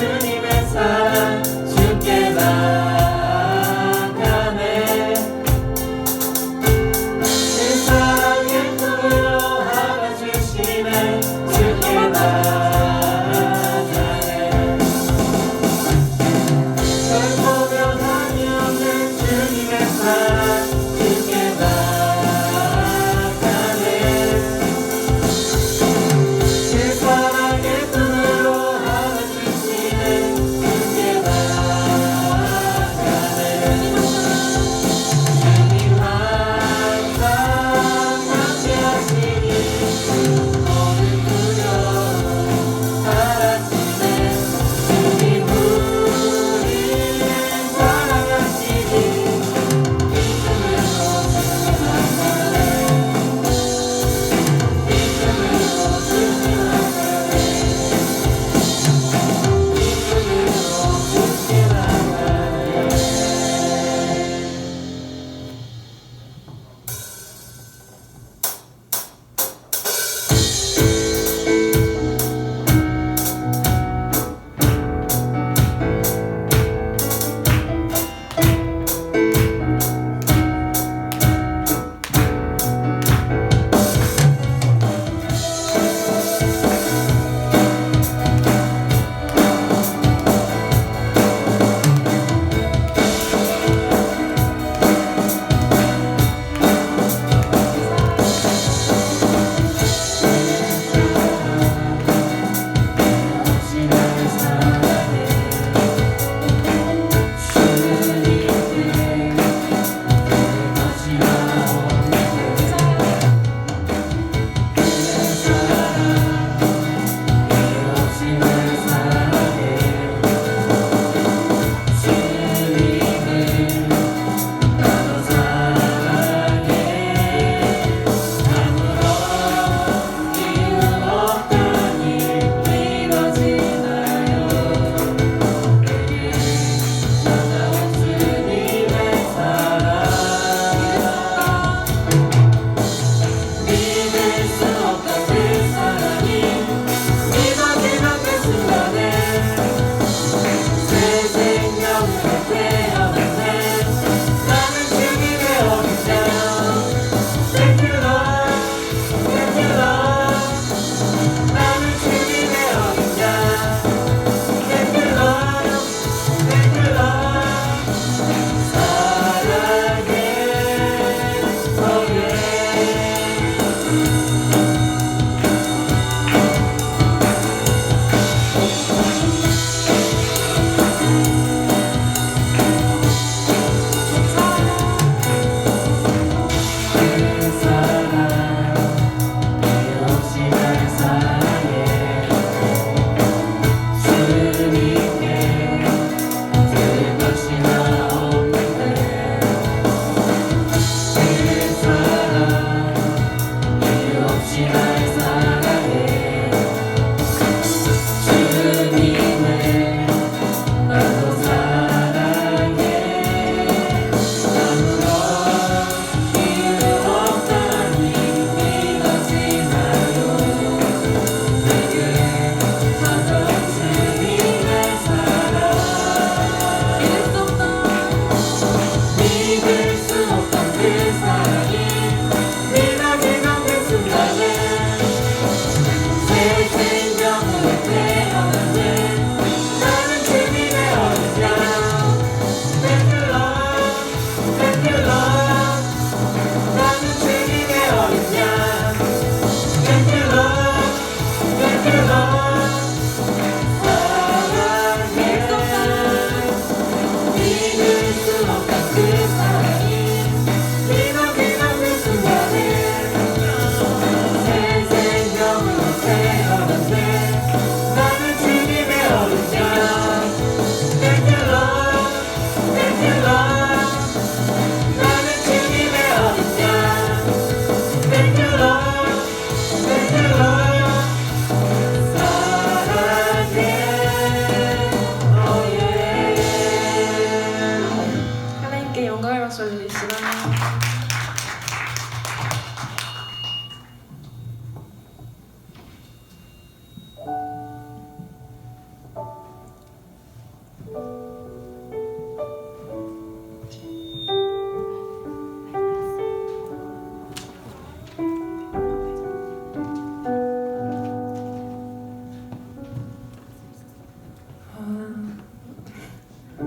주님의 사랑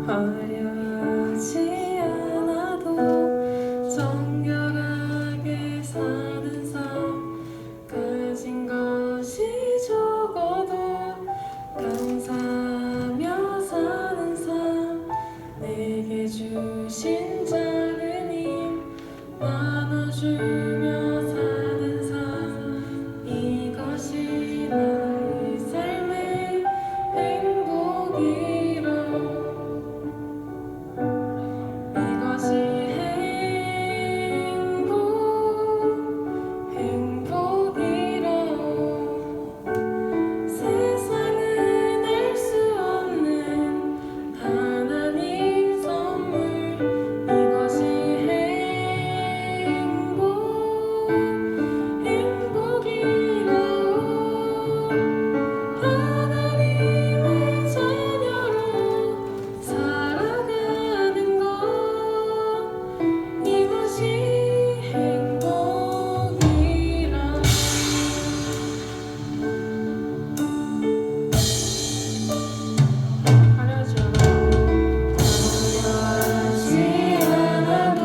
화려하지 않아도 정결하게 사는 삶, 가진 것이 적어도 감사하며 사는 삶, 내게 주신 작은 힘 나눠주며 사는 삶, 이것이 나의 삶의 행복이라. 이것이 행복이라. 세상은 알 수 없는 하나님 선물, 이것이 행복이라. 하나님의 자녀로 살아가는 것, 이것이 행복이라. 화려하지 않아도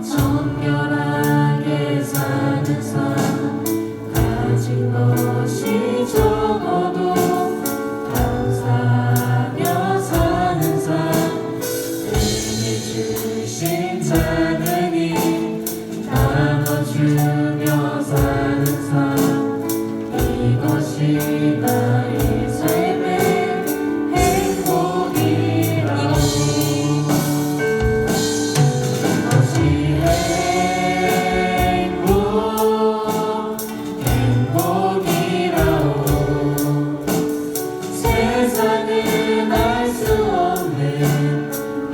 정결하게 사는 삶, 가진 것이 적어도 감사하며 사는 삶, 내게 주신 작은 힘 나눠주며 사는 삶, 이것이 나의 삶의 행복이라. 이것이 행복이라오. 세상은 알 수 없는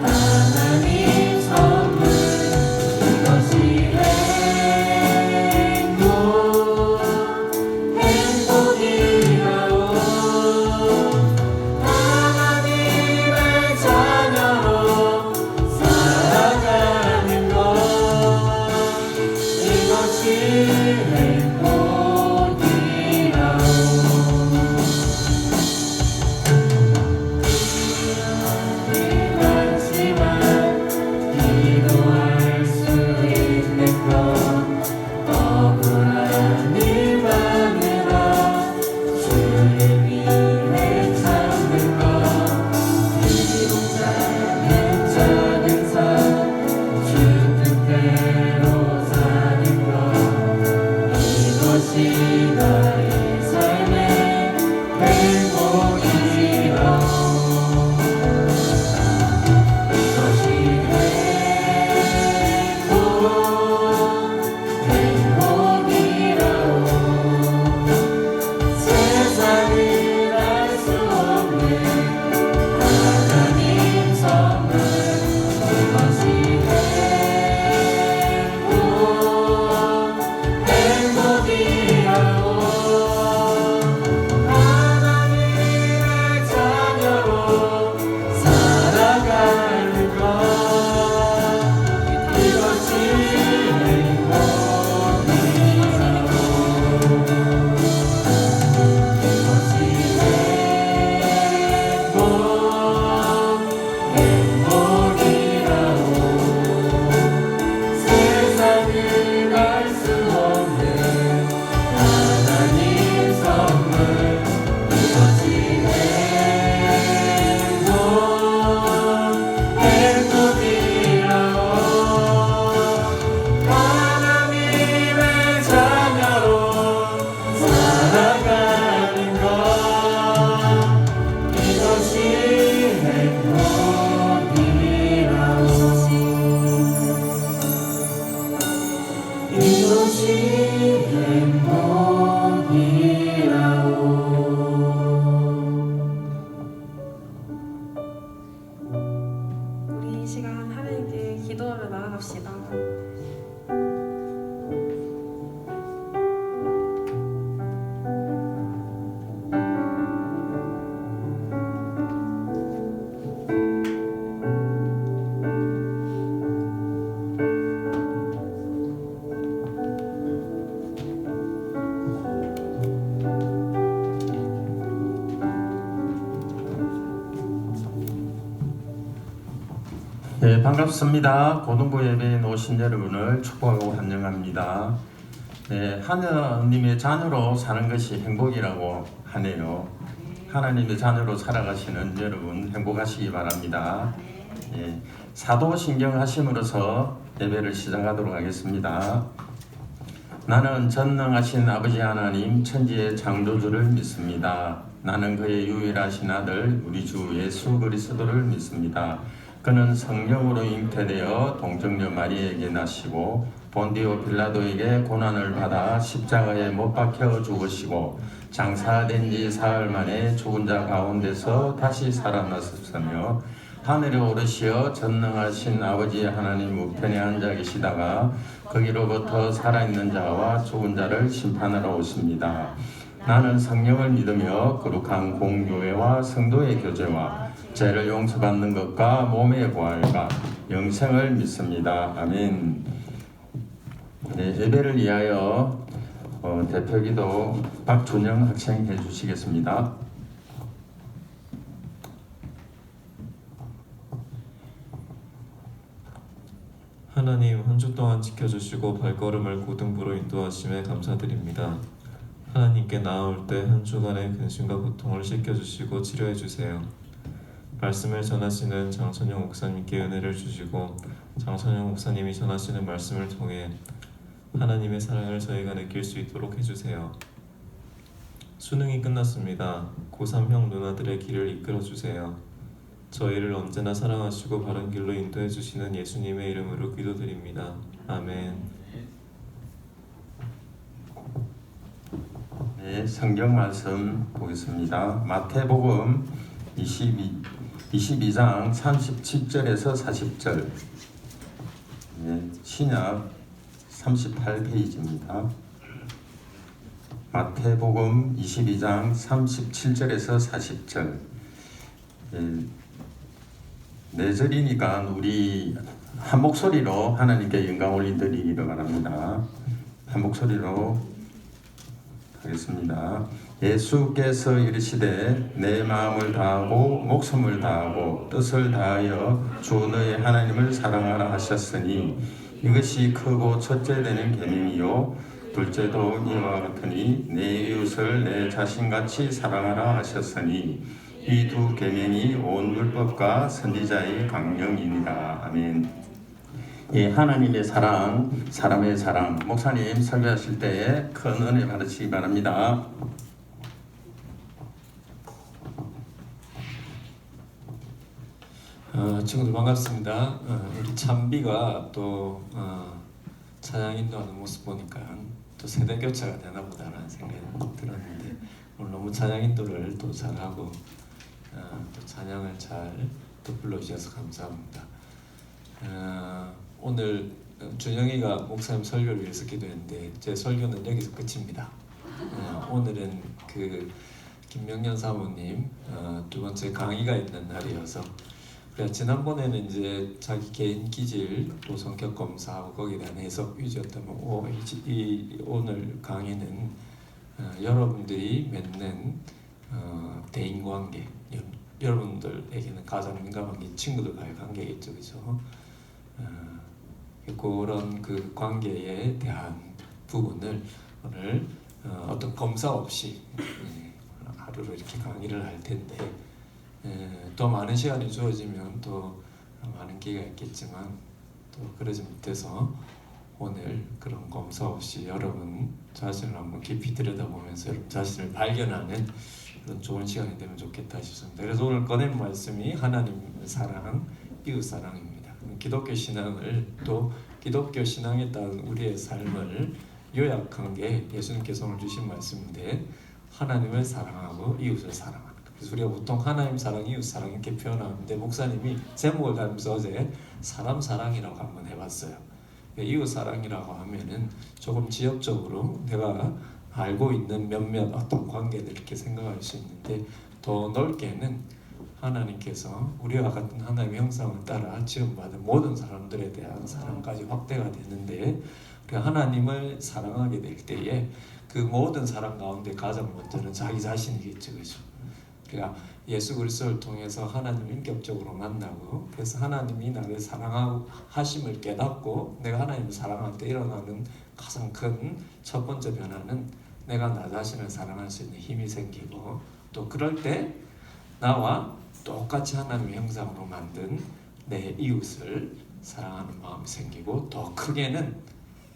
하나님 선물, 이것이 행복이라오. 하나님의 자녀로 살아가는 것, 이것이 행복이라오. 많지만 기도할 수 있는 것, 억울한 일만으로 주를 위해 참는 것, 비록 작은 삶 주 뜻대로 사는 것, 이것이 나의 삶의 행복이라. 이것이 행복이라오. 세상은 알 수 없는 하나님 선물, 이것이 행복이라오. 하나님의 자녀로 살아가는 것, 이것이 행복이라오. 이것이 행복이라오. 세상은 알 수 없는 하나님 선물, 이것이 행복이라오. 하나님의 자녀로 살아가는 것, 이것이 행복이라오. 이것이 행복이라오. 우리 이 시간 하나님께 기도하며 나아갑시다. 네, 반갑습니다. 고등부 예배에 오신 여러분을 축복하고 환영합니다. 네, 하나님의 자녀로 사는 것이 행복이라고 하네요. 하나님의 자녀로 살아가시는 여러분 행복하시기 바랍니다. 네, 사도신경 하심으로서 예배를 시작하도록 하겠습니다. 나는 전능하신 아버지 하나님 천지의 창조주를 믿습니다. 나는 그의 유일하신 아들 우리 주 예수 그리스도를 믿습니다. 그는 성령으로 잉태되어 동정녀 마리에게 나시고 본디오 빌라도에게 고난을 받아 십자가에 못 박혀 죽으시고 장사된 지 사흘 만에 죽은 자 가운데서 다시 살아나셨으며 하늘에 오르시어 전능하신 아버지 하나님 우편에 앉아 계시다가 거기로부터 살아있는 자와 죽은 자를 심판하러 오십니다. 나는 성령을 믿으며 거룩한 공교회와 성도의 교제와 죄를 용서받는 것과 몸의 부활과 영생을 믿습니다. 아멘. 네, 예배를 위하여 대표기도 박준영 학생 해주시겠습니다. 하나님, 한 주 동안 지켜주시고 발걸음을 고등부로 인도하심에 감사드립니다. 하나님께 나아올 때 한 주간의 근심과 고통을 씻겨주시고 치료해주세요. 말씀을 전하시는 장선영 목사님께 은혜를 주시고 장선영 목사님이 전하시는 말씀을 통해 하나님의 사랑을 저희가 느낄 수 있도록 해주세요. 수능이 끝났습니다. 고3형 누나들의 길을 이끌어주세요. 저희를 언제나 사랑하시고 바른 길로 인도해 주시는 예수님의 이름으로 기도드립니다. 아멘. 네, 성경 말씀 보겠습니다. 마태복음 22장 37절에서 40절. 네, 신약 38페이지입니다. 마태복음 22장 37절에서 40절. 네 절이니까 우리 한 목소리로 하나님께 영광 올려드리기를 바랍니다. 한 목소리로 하겠습니다. 예수께서 이르시되 내 마음을 다하고 목숨을 다하고 뜻을 다하여 주 너의 하나님을 사랑하라 하셨으니 이것이 크고 첫째 되는 계명이요 둘째도 이와 같으니 내 이웃을 내 자신같이 사랑하라 하셨으니 이 두 계명이 온 율법과 선지자의 강령이니라. 아멘. 예, 하나님의 사랑, 사람의 사랑. 목사님 설교하실 때에 큰 은혜 받으시기 바랍니다. 친구들 반갑습니다. 우리 찬비가 또 찬양 인도하는 모습 보니까 또 세대 교체가 되나 보다라는 생각이 들었는데 오늘 너무 찬양 인도를 또 잘하고 또 찬양을 잘 또 불러주셔서 감사합니다. 오늘 준영이가 목사님 설교를 위해서 기도했는데 제 설교는 여기서 끝입니다. 오늘은 그 김명년 사모님 두 번째 강의가 있는 날이어서 그래 지난번에는 이제 자기 개인 기질 또 성격 검사하고 거기에 대한 해석 위주였다면 오늘 강의는 여러분들이 맺는 대인관계 여러분들에게는 가장 민감한 게 친구들과의 관계겠죠, 그렇죠? 그런 그 관계에 대한 부분을 오늘 어떤 검사 없이 하루로 이렇게 강의를 할 텐데 더 많은 시간이 주어지면 또 많은 기회가 있겠지만 또 그러지 못해서 오늘 그런 검사 없이 여러분 자신을 한번 깊이 들여다보면서 여러분 자신을 발견하는 그런 좋은 시간이 되면 좋겠다 싶습니다. 그래서 오늘 꺼낸 말씀이 하나님 사랑, 이웃 사랑입니다. 기독교 신앙을 또 기독교 신앙에 따른 우리의 삶을 요약한 게 예수님께서 오늘 주신 말씀인데 하나님을 사랑하고 이웃을 사랑하는 것. 그래서 우리가 보통 하나님 사랑, 이웃 사랑 이렇게 표현하는데 목사님이 제목을 달면서 어제 사람 사랑이라고 한번 해봤어요. 이웃 사랑이라고 하면은 조금 지역적으로 내가 알고 있는 몇몇 어떤 관계들 이렇게 생각할 수 있는데 더 넓게는 하나님께서 우리와 같은 하나님의 형상을 따라 지음받은 모든 사람들에 대한 사랑까지 확대가 되는데 우리가 하나님을 사랑하게 될 때에 그 모든 사랑 가운데 가장 먼저는 자기 자신이겠죠, 그렇죠? 그러니까 예수 그리스도를 통해서 하나님을 인격적으로 만나고 그래서 하나님이 나를 사랑하심을 깨닫고 내가 하나님을 사랑할 때 일어나는 가장 큰 첫 번째 변화는 내가 나 자신을 사랑할 수 있는 힘이 생기고 또 그럴 때 나와 똑같이 하나님의 형상으로 만든 내 이웃을 사랑하는 마음이 생기고 더 크게는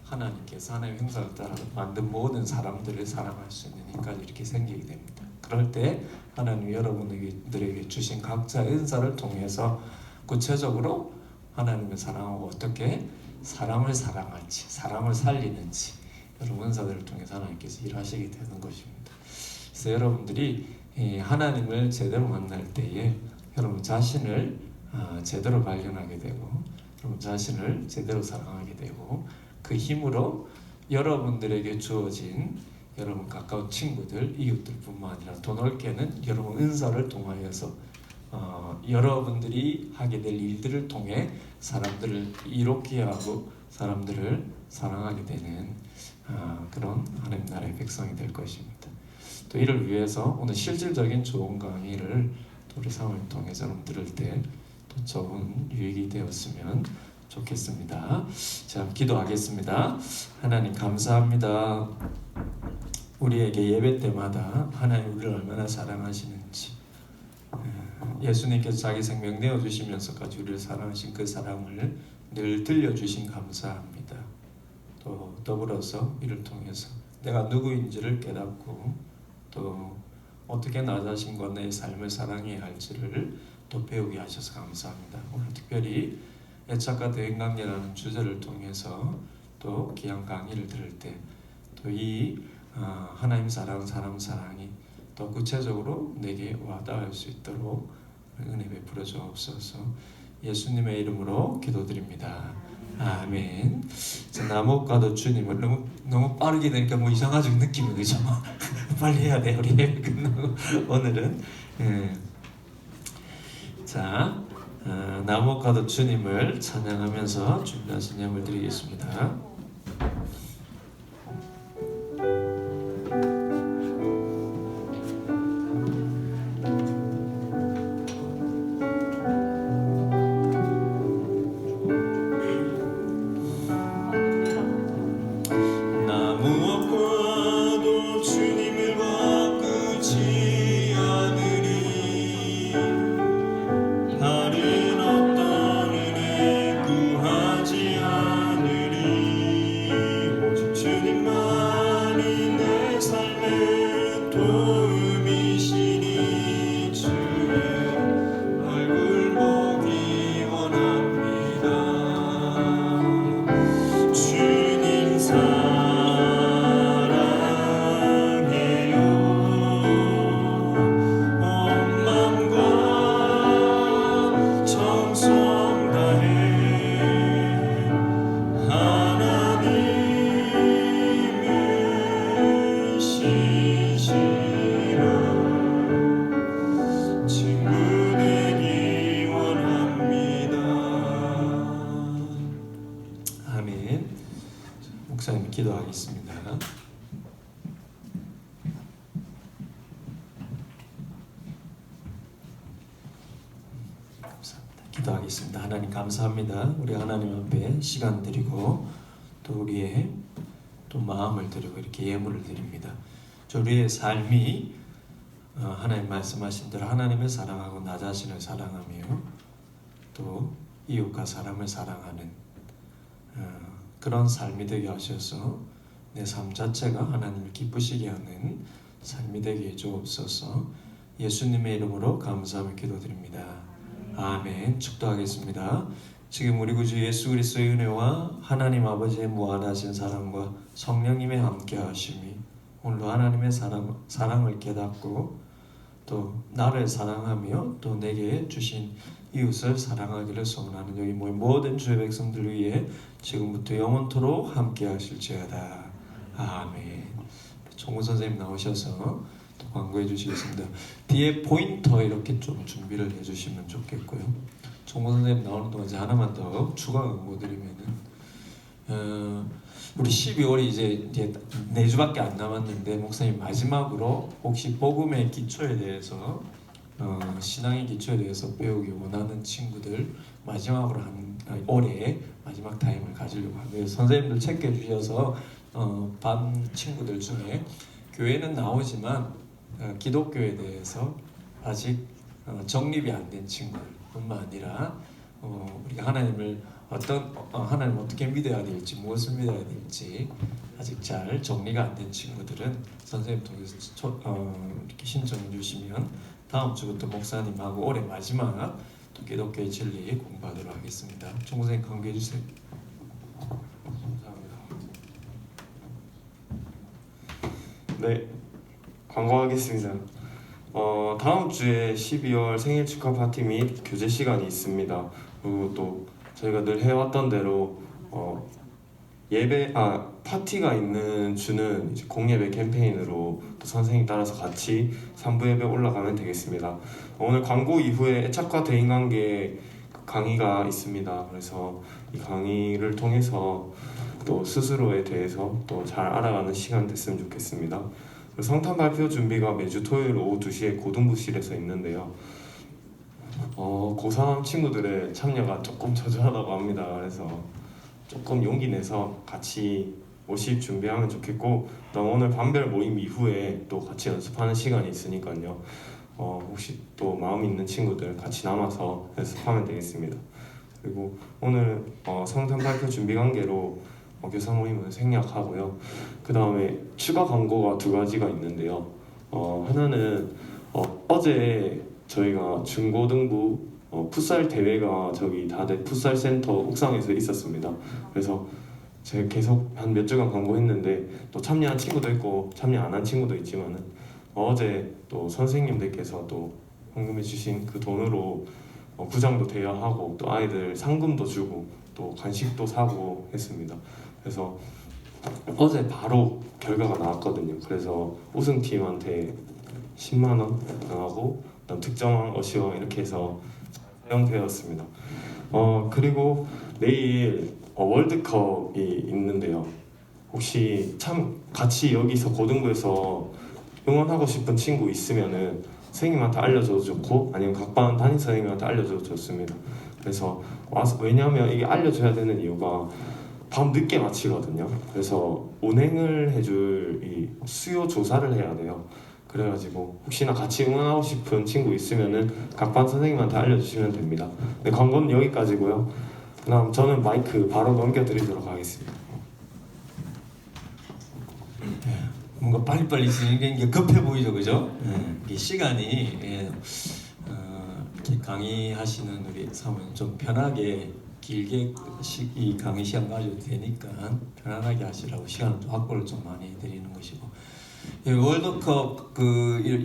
하나님께서 하나님의 형상을 따라 만든 모든 사람들을 사랑할 수 있는 힘까지 이렇게 생기게 됩니다. 그럴 때 하나님이 여러분들에게 주신 각자의 은사를 통해서 구체적으로 하나님을 사랑하고 어떻게 사람을 사랑할지 사람을 살리는지 여러분 은사들을 통해서 하나님께서 일하시게 되는 것입니다. 그래서 여러분들이 하나님을 제대로 만날 때에 여러분 자신을 제대로 발견하게 되고 여러분 자신을 제대로 사랑하게 되고 그 힘으로 여러분들에게 주어진 여러분 가까운 친구들, 이웃들뿐만 아니라 더 넓게는 여러분 은사를 통하여서 여러분들이 하게 될 일들을 통해 사람들을 이롭게 하고 사람들을 사랑하게 되는 그런 하나님 나라의 백성이 될 것입니다. 또 이를 위해서 오늘 실질적인 좋은 강의를 또 우리 사모님 통해서 여러분 들을 때 또 좋은 유익이 되었으면 좋겠습니다. 자, 기도하겠습니다. 하나님 감사합니다. 우리에게 예배 때마다 하나님 우리를 얼마나 사랑하시는지 예수님께서 자기 생명 내어주시면서까지 우리를 사랑하신 그 사랑을 늘 들려주신 감사합니다. 또 더불어서 이를 통해서 내가 누구인지를 깨닫고 또 어떻게 나 자신과 내 삶을 사랑해야 할지를 또 배우게 하셔서 감사합니다. 오늘 특별히 애착과 대인관계라는 주제를 통해서 또 귀한 강의를 들을 때 또 이 하나님 사랑, 사람 사랑이 더 구체적으로 내게 와닿을 수 있도록 은혜 베풀어 주옵소서. 예수님의 이름으로 기도드립니다. 아멘. 자, 나무가도 주님을 너무 빠르게 되니까 뭐 이상하죠 느낌이 그죠? 빨리 해야 돼 우리 예배 끝나고 오늘은 자 나무가도 주님을 찬양하면서 준비하신 예물 드리겠습니다. 목사님 기도하겠습니다. 감사합니다. 기도하겠습니다. 하나님 감사합니다. 우리 하나님 앞에 시간 드리고 또 우리의 또 마음을 드리고 이렇게 예물을 드립니다. 우리의 삶이 하나님 말씀하신 대로 하나님을 사랑하고 나 자신을 사랑하며 또 이웃과 사람을 사랑하는 그런 삶이 되게 하셔서 내 삶 자체가 하나님을 기쁘시게 하는 삶이 되게 해주옵소서. 예수님의 이름으로 감사하며 기도드립니다. 아멘. 축도하겠습니다. 지금 우리 구주 예수 그리스도의 은혜와 하나님 아버지의 무한하신 사랑과 성령님의 함께 하심이 오늘도 하나님의 사랑을 깨닫고 또 나를 사랑하며 또 내게 주신 이웃을 사랑하기를 소원하는 여기 모인 모든 주의 백성들 위해 지금부터 영원토록 함께 하실지어다. 아멘. 종우 선생님 나오셔서 또 광고해 주시겠습니다. 뒤에 포인터 이렇게 좀 준비를 해주시면 좋겠고요. 종우 선생님 나오는 동안 이제 하나만 더 추가 광고 드리면은 우리 12월이 이제 4주밖에 안 남았는데 목사님 마지막으로 혹시 복음의 기초에 대해서 신앙의 기초에 대해서 배우기 원하는 친구들 마지막으로 올해 마지막 타임을 가지려고 하고요. 선생님들 체크해 주셔서 반 친구들 중에 교회는 나오지만 기독교에 대해서 아직 정립이 안 된 친구들뿐만 아니라 우리가 하나님을 하나님 어떻게 믿어야 될지, 무엇을 믿어야 될지 아직 잘 정리가 안 된 친구들은 선생님 통해서 이렇게 신청해 주시면 다음 주부터 목사님하고 올해 마지막 또 기독교의 진리 공부하도록 하겠습니다. 총 선생님 강구해 주세요. 감사합니다. 네, 광고하겠습니다. 다음 주에 12월 생일 축하 파티 및 교제 시간이 있습니다. 그리고 또 저희가 늘 해왔던 대로 파티가 있는 주는 이제 공예배 캠페인으로 또 선생님 따라서 같이 3부 예배 올라가면 되겠습니다. 오늘 광고 이후에 애착과 대인관계 강의가 있습니다. 그래서 이 강의를 통해서 또 스스로에 대해서 또 잘 알아가는 시간 됐으면 좋겠습니다. 성탄 발표 준비가 매주 토요일 오후 2시에 고등부실에서 있는데요. 고3 친구들의 참여가 조금 저조하다고 합니다. 그래서 조금 용기 내서 같이 모집 준비하면 좋겠고, 또 오늘 반별 모임 이후에 또 같이 연습하는 시간이 있으니까요. 혹시 또 마음 있는 친구들 같이 남아서 연습하면 되겠습니다. 그리고 오늘 성탄 발표 준비 관계로 교사 모임은 생략하고요. 그 다음에 추가 광고가 2가지가 있는데요. 하나는 어제 저희가 중고등부 풋살 대회가 저기 다대 풋살 센터 옥상에서 있었습니다. 그래서 제가 계속 한 몇 주간 광고했는데 또 참여한 친구도 있고 참여 안 한 친구도 있지만은 어제 또 선생님들께서 또 헌금해 주신 그 돈으로 구장도 대여하고 또 아이들 상금도 주고 또 간식도 사고 했습니다. 그래서 어제 바로 결과가 나왔거든요. 그래서 우승팀한테 10만 원 나가고 그다음 특정왕 어시왕 이렇게 해서 사용되었습니다. 그리고 내일 월드컵이 있는데요. 혹시 참 같이 여기서 고등부에서 응원하고 싶은 친구 있으면은 선생님한테 알려줘도 좋고 아니면 각반 담임 선생님한테 알려줘도 좋습니다. 그래서 와서, 왜냐하면 이게 알려줘야 되는 이유가 밤 늦게 마치거든요. 그래서 운행을 해줄 이 수요 조사를 해야 돼요. 그래가지고 혹시나 같이 응원하고 싶은 친구 있으면은 각반 선생님한테 알려주시면 됩니다. 네, 광고는 여기까지고요. 그다음 저는 마이크 바로 넘겨드리도록 하겠습니다. 뭔가 빨리빨리 진행되는 게 급해 보이죠, 그죠? 이 시간이 이렇게 강의하시는 우리 사모님 좀 편하게 길게 이 강의 시간 가져도 되니까 편안하게 하시라고 시간을 좀 확보를 좀 많이 해드리는 것이고, 월드컵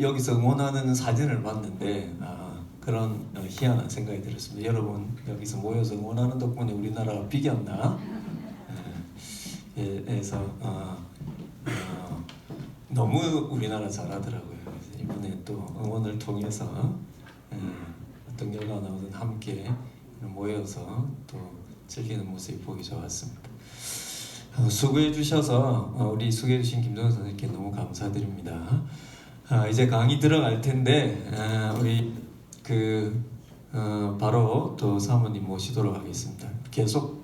여기서 응원하는 사진을 봤는데 그런 희한한 생각이 들었습니다. 여러분 여기서 모여서 응원하는 덕분에 우리나라가 비겼나? 그래서 너무 우리나라 잘하더라고요. 그래서 이번에 또 응원을 통해서 어떤 결과가 나오든 함께 모여서 또 즐기는 모습이 보기 좋았습니다. 수고해 주셔서 우리 수고해 주신 김동현 선생님께 너무 감사드립니다. 이제 강의 들어갈 텐데 우리 바로 또 사모님 모시도록 하겠습니다. 계속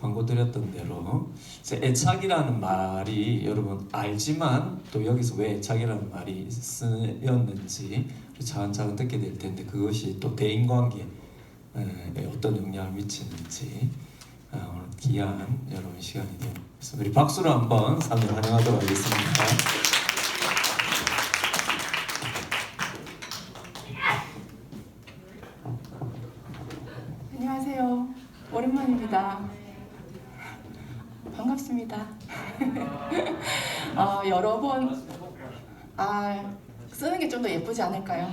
광고 드렸던 대로 애착이라는 말이 여러분 알지만 또 여기서 왜 애착이라는 말이 쓰였는지 차근차근 듣게 될 텐데 그것이 또 대인관계에 어떤 영향을 미치는지 오늘 귀한 여러분 시간이 되겠습니다. 우리 박수로 한번 사모님 환영하도록 하겠습니다. 안녕하세요. 오랜만입니다. 반갑습니다. 여러 번 쓰는 게 좀 더 예쁘지 않을까요?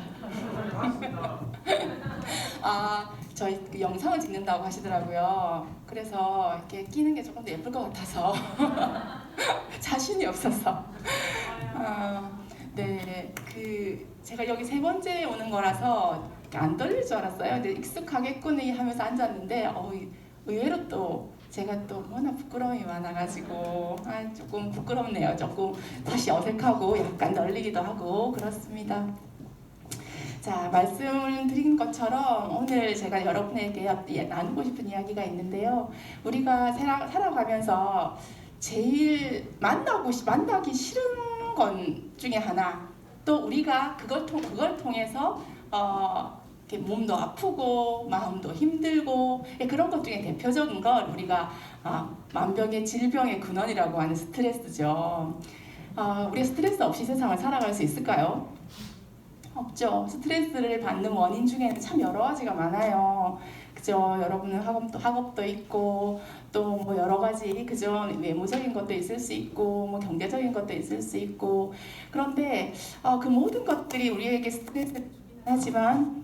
저희 영상을 찍는다고 하시더라고요. 그래서 이렇게 끼는 게 조금 더 예쁠 것 같아서 자신이 없어서 네, 제가 여기 3번째 오는 거라서 안 떨릴 줄 알았어요. 근데 익숙하겠거니 하면서 앉았는데 의외로 또 제가 또 워낙 부끄러움이 많아가지고 조금 부끄럽네요. 조금 다시 어색하고 약간 떨리기도 하고 그렇습니다. 자, 말씀을 드린 것처럼 오늘 제가 여러분에게 나누고 싶은 이야기가 있는데요. 우리가 살아가면서 제일 만나기 싫은 건 중에 하나, 또 우리가 그걸 통해서 이렇게 몸도 아프고 마음도 힘들고 그런 것 중에 대표적인 건 우리가 만병의 질병의 근원이라고 하는 스트레스죠. 우리가 스트레스 없이 세상을 살아갈 수 있을까요? 없죠. 스트레스를 받는 원인 중에는 참 여러 가지가 많아요. 그죠? 여러분은 학업도 있고 또 뭐 여러 가지 그죠? 외모적인 것도 있을 수 있고 뭐 경제적인 것도 있을 수 있고 그런데 그 모든 것들이 우리에게 스트레스를 하지만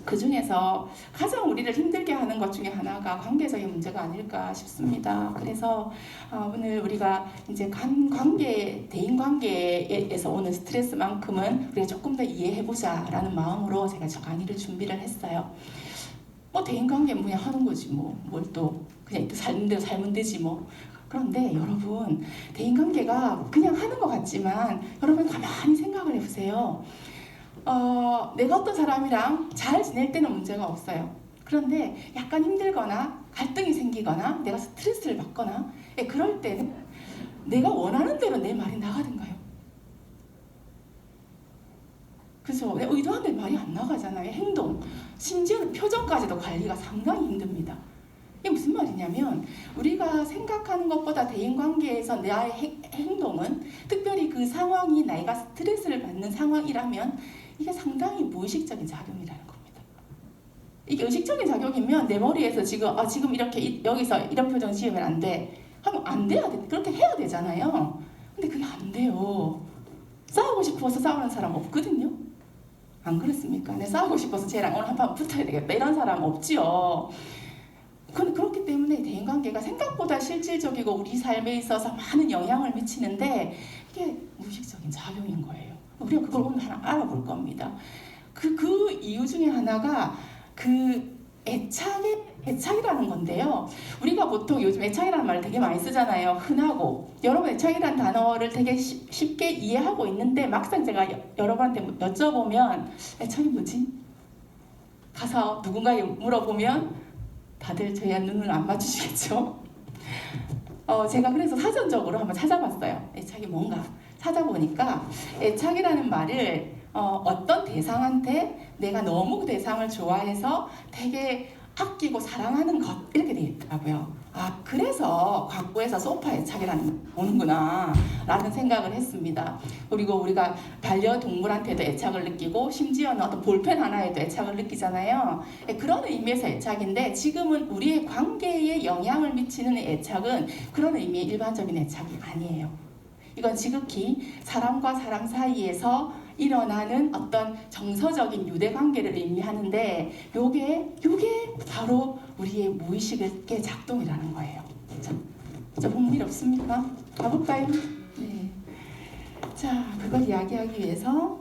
그 중에서 가장 우리를 힘들게 하는 것 중에 하나가 관계적인 문제가 아닐까 싶습니다. 그래서 오늘 우리가 이제 대인 관계에서 오는 스트레스만큼은 우리가 조금 더 이해해보자라는 마음으로 제가 저 강의를 준비를 했어요. 뭐 대인 관계 뭐야 하는 거지 뭘 또 그냥 살는 대로 살면 되지 뭐. 그런데 여러분 대인 관계가 그냥 하는 것 같지만 여러분 가만히 생각을 해보세요. 내가 어떤 사람이랑 잘 지낼 때는 문제가 없어요. 그런데 약간 힘들거나 갈등이 생기거나 내가 스트레스를 받거나 그럴 때는 내가 원하는 대로 내 말이 나가든가요? 그죠? 내가 의도하는 말이 안 나가잖아요. 행동, 심지어는 표정까지도 관리가 상당히 힘듭니다. 이게 무슨 말이냐면 우리가 생각하는 것보다 대인관계에서 나의 행동은 특별히 그 상황이 내가 스트레스를 받는 상황이라면 이게 상당히 무의식적인 작용이라는 겁니다. 이게 의식적인 작용이면 내 머리에서 지금 이렇게 여기서 이런 표정 지으면 안 돼 하면 안 돼야 돼. 그렇게 해야 되잖아요. 근데 그게 안 돼요. 싸우고 싶어서 싸우는 사람 없거든요. 안 그렇습니까? 내 싸우고 싶어서 쟤랑 오늘 한판 붙어야 되겠다 이런 사람 없지요. 그렇기 때문에 대인관계가 생각보다 실질적이고 우리 삶에 있어서 많은 영향을 미치는데 이게 무의식적인 작용인 거예요. 우리가 그걸 오늘 하나 알아볼 겁니다. 그 이유 중에 하나가 그 애착이라는 건데요. 우리가 보통 요즘 애착이라는 말을 되게 많이 쓰잖아요. 흔하고. 여러분 애착이라는 단어를 되게 쉽게 이해하고 있는데 막상 제가 여러분한테 여쭤보면 애착이 뭐지? 가서 누군가에 물어보면 다들 저희와 눈을 안 맞추시겠죠? 제가 그래서 사전적으로 한번 찾아봤어요. 애착이 뭔가 찾아보니까 애착이라는 말을 어떤 대상한테 내가 너무 그 대상을 좋아해서 되게 아끼고 사랑하는 것 이렇게 되어 있더라고요. 그래서 광고에서 소파 애착이라는 오는구나 라는 생각을 했습니다. 그리고 우리가 반려동물한테도 애착을 느끼고 심지어는 어떤 볼펜 하나에도 애착을 느끼잖아요. 그런 의미에서 애착인데 지금은 우리의 관계에 영향을 미치는 애착은 그런 의미의 일반적인 애착이 아니에요. 이건 지극히 사람과 사람 사이에서 일어나는 어떤 정서적인 유대관계를 의미하는데 요게 바로 우리의 무의식의 작동이라는 거예요. 좀 흥미롭습니까? 가볼까요? 네. 자, 그걸 이야기하기 위해서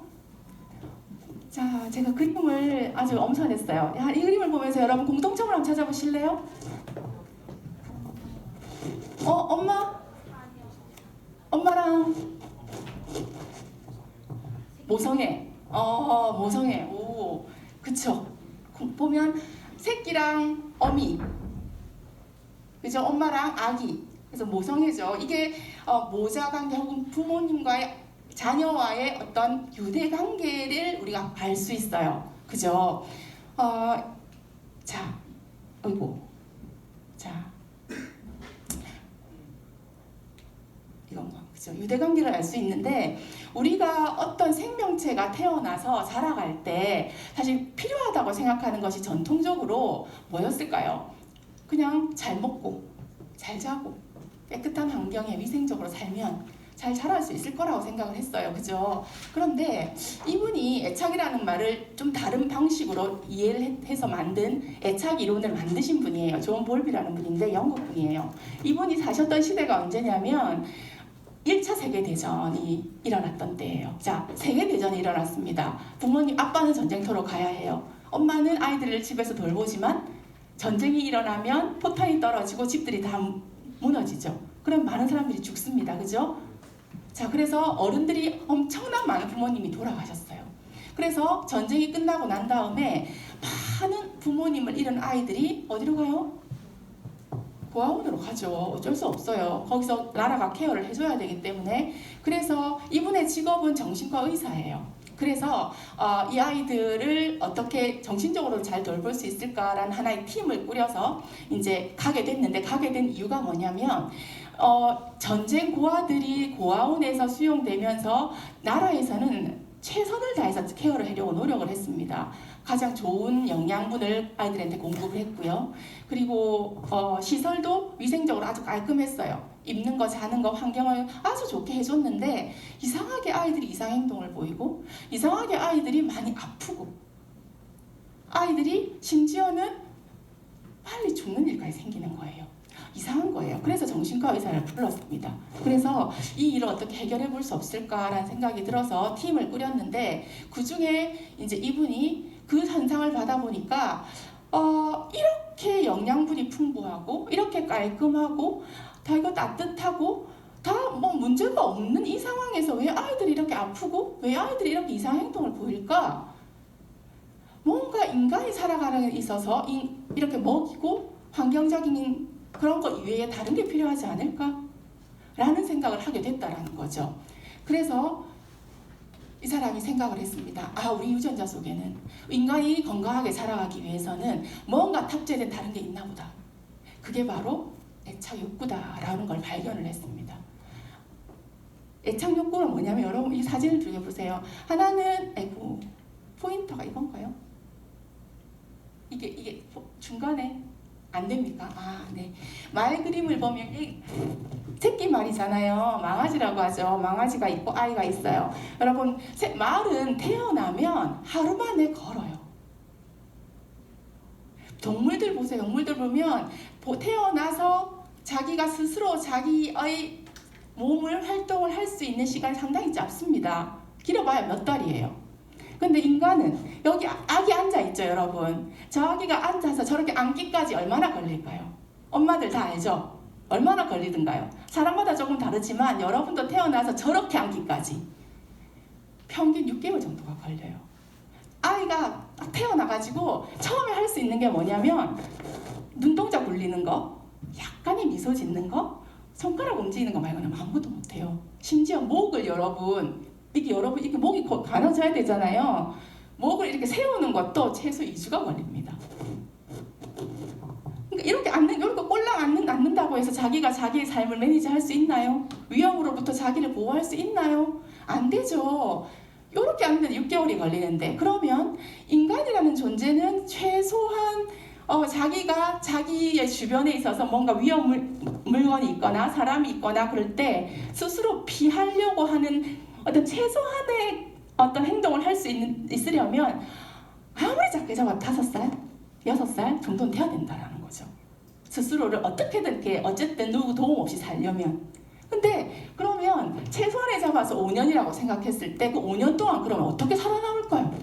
자, 제가 그림을 아주 엄선했어요. 이 그림을 보면서 여러분 공통점을 한번 찾아보실래요? 엄마랑 모성애. 모성애. 오, 그쵸. 보면 새끼랑 어미. 그죠? 엄마랑 아기. 그래서 모성애죠. 이게 모자 관계 혹은 부모님과의 자녀와의 어떤 유대 관계를 우리가 알 수 있어요. 그죠? 자, 어이구. 자. 이건가? 그죠? 유대관계를 알 수 있는데 우리가 어떤 생명체가 태어나서 자라갈 때 사실 필요하다고 생각하는 것이 전통적으로 뭐였을까요? 그냥 잘 먹고 잘 자고 깨끗한 환경에 위생적으로 살면 잘 자랄 수 있을 거라고 생각을 했어요. 그죠? 그런데 이분이 애착이라는 말을 좀 다른 방식으로 이해를 해서 만든 애착 이론을 만드신 분이에요. 존 볼비라는 분인데 영국 분이에요. 이분이 사셨던 시대가 언제냐면 1차 세계대전이 일어났던 때예요. 자, 세계대전이 일어났습니다. 부모님, 아빠는 전쟁터로 가야 해요. 엄마는 아이들을 집에서 돌보지만 전쟁이 일어나면 포탄이 떨어지고 집들이 다 무너지죠. 그럼 많은 사람들이 죽습니다. 그죠? 자, 그래서 어른들이 엄청난 많은 부모님이 돌아가셨어요. 그래서 전쟁이 끝나고 난 다음에 많은 부모님을 잃은 아이들이 어디로 가요? 고아원으로 가죠. 어쩔 수 없어요. 거기서 나라가 케어를 해줘야 되기 때문에. 그래서 이분의 직업은 정신과 의사예요. 그래서 이 아이들을 어떻게 정신적으로 잘 돌볼 수 있을까라는 하나의 팀을 꾸려서 이제 가게 됐는데, 가게 된 이유가 뭐냐면 전쟁 고아들이 고아원에서 수용되면서 나라에서는 최선을 다해서 케어를 하려고 노력을 했습니다. 가장 좋은 영양분을 아이들한테 공급을 했고요. 그리고 시설도 위생적으로 아주 깔끔했어요. 입는 거, 자는 거, 환경을 아주 좋게 해줬는데 이상하게 아이들이 이상행동을 보이고, 이상하게 아이들이 많이 아프고, 아이들이 심지어는 빨리 죽는 일까지 생기는 거예요. 이상한 거예요. 그래서 정신과 의사를 불렀습니다. 그래서 이 일을 어떻게 해결해 볼 수 없을까라는 생각이 들어서 팀을 꾸렸는데, 그 중에 이제 이분이 그 현상을 받아보니까 이렇게 영양분이 풍부하고 이렇게 깔끔하고 다 이거 따뜻하고 다 뭐 문제가 없는 이 상황에서 왜 아이들이 이렇게 아프고 왜 아이들이 이렇게 이상한 행동을 보일까? 뭔가 인간이 살아가는 데 있어서 이렇게 먹이고 환경적인 그런 것 이외에 다른 게 필요하지 않을까? 라는 생각을 하게 됐다라는 거죠. 그래서 이 사람이 생각을 했습니다. 우리 유전자 속에는 인간이 건강하게 살아가기 위해서는 뭔가 탑재된 다른 게 있나 보다. 그게 바로 애착 욕구다라는 걸 발견을 했습니다. 애착 욕구가 뭐냐면, 여러분 이 사진을 두 개 보세요. 하나는 포인터가 이건가요? 이게 중간에 안 됩니까? 네. 말 그림을 보면 이 새끼 말이잖아요. 망아지라고 하죠. 망아지가 있고 아이가 있어요. 여러분, 말은 태어나면 하루 만에 걸어요. 동물들 보세요. 동물들 보면 태어나서 자기가 스스로 자기의 몸을 활동을 할 수 있는 시간이 상당히 짧습니다. 길어봐야 몇 달이에요. 근데 인간은 여기 아기 앉아있죠, 여러분. 저 아기가 앉아서 저렇게 앉기까지 얼마나 걸릴까요? 엄마들 다 알죠? 얼마나 걸리던가요? 사람마다 조금 다르지만 여러분도 태어나서 저렇게 앉기까지 평균 6개월 정도가 걸려요. 아이가 태어나가지고 처음에 할 수 있는 게 뭐냐면 눈동자 굴리는 거, 약간의 미소 짓는 거, 손가락 움직이는 거 말고는 아무것도 못해요. 심지어 목을 이렇게 목이 가눠져야 되잖아요. 목을 이렇게 세우는 것도 최소 2주가 걸립니다. 그러니까 이렇게 꼴랑 앉는다고 해서 자기가 자기의 삶을 매니지할 수 있나요? 위험으로부터 자기를 보호할 수 있나요? 안 되죠. 이렇게 앉는데 6개월이 걸리는데, 그러면 인간이라는 존재는 최소한 자기가 자기의 주변에 있어서 뭔가 위험 물건이 있거나 사람이 있거나 그럴 때 스스로 피하려고 하는 어떤 최소한의 어떤 행동을 할 수 있으려면 아무리 작게 잡아도 5살, 6살 정도는 돼야 된다는 거죠. 스스로를 어떻게든 이렇게 어쨌든 누구 도움 없이 살려면. 근데 그러면 최소한에 잡아서 5년이라고 생각했을 때 그 5년 동안 그러면 어떻게 살아남을까요?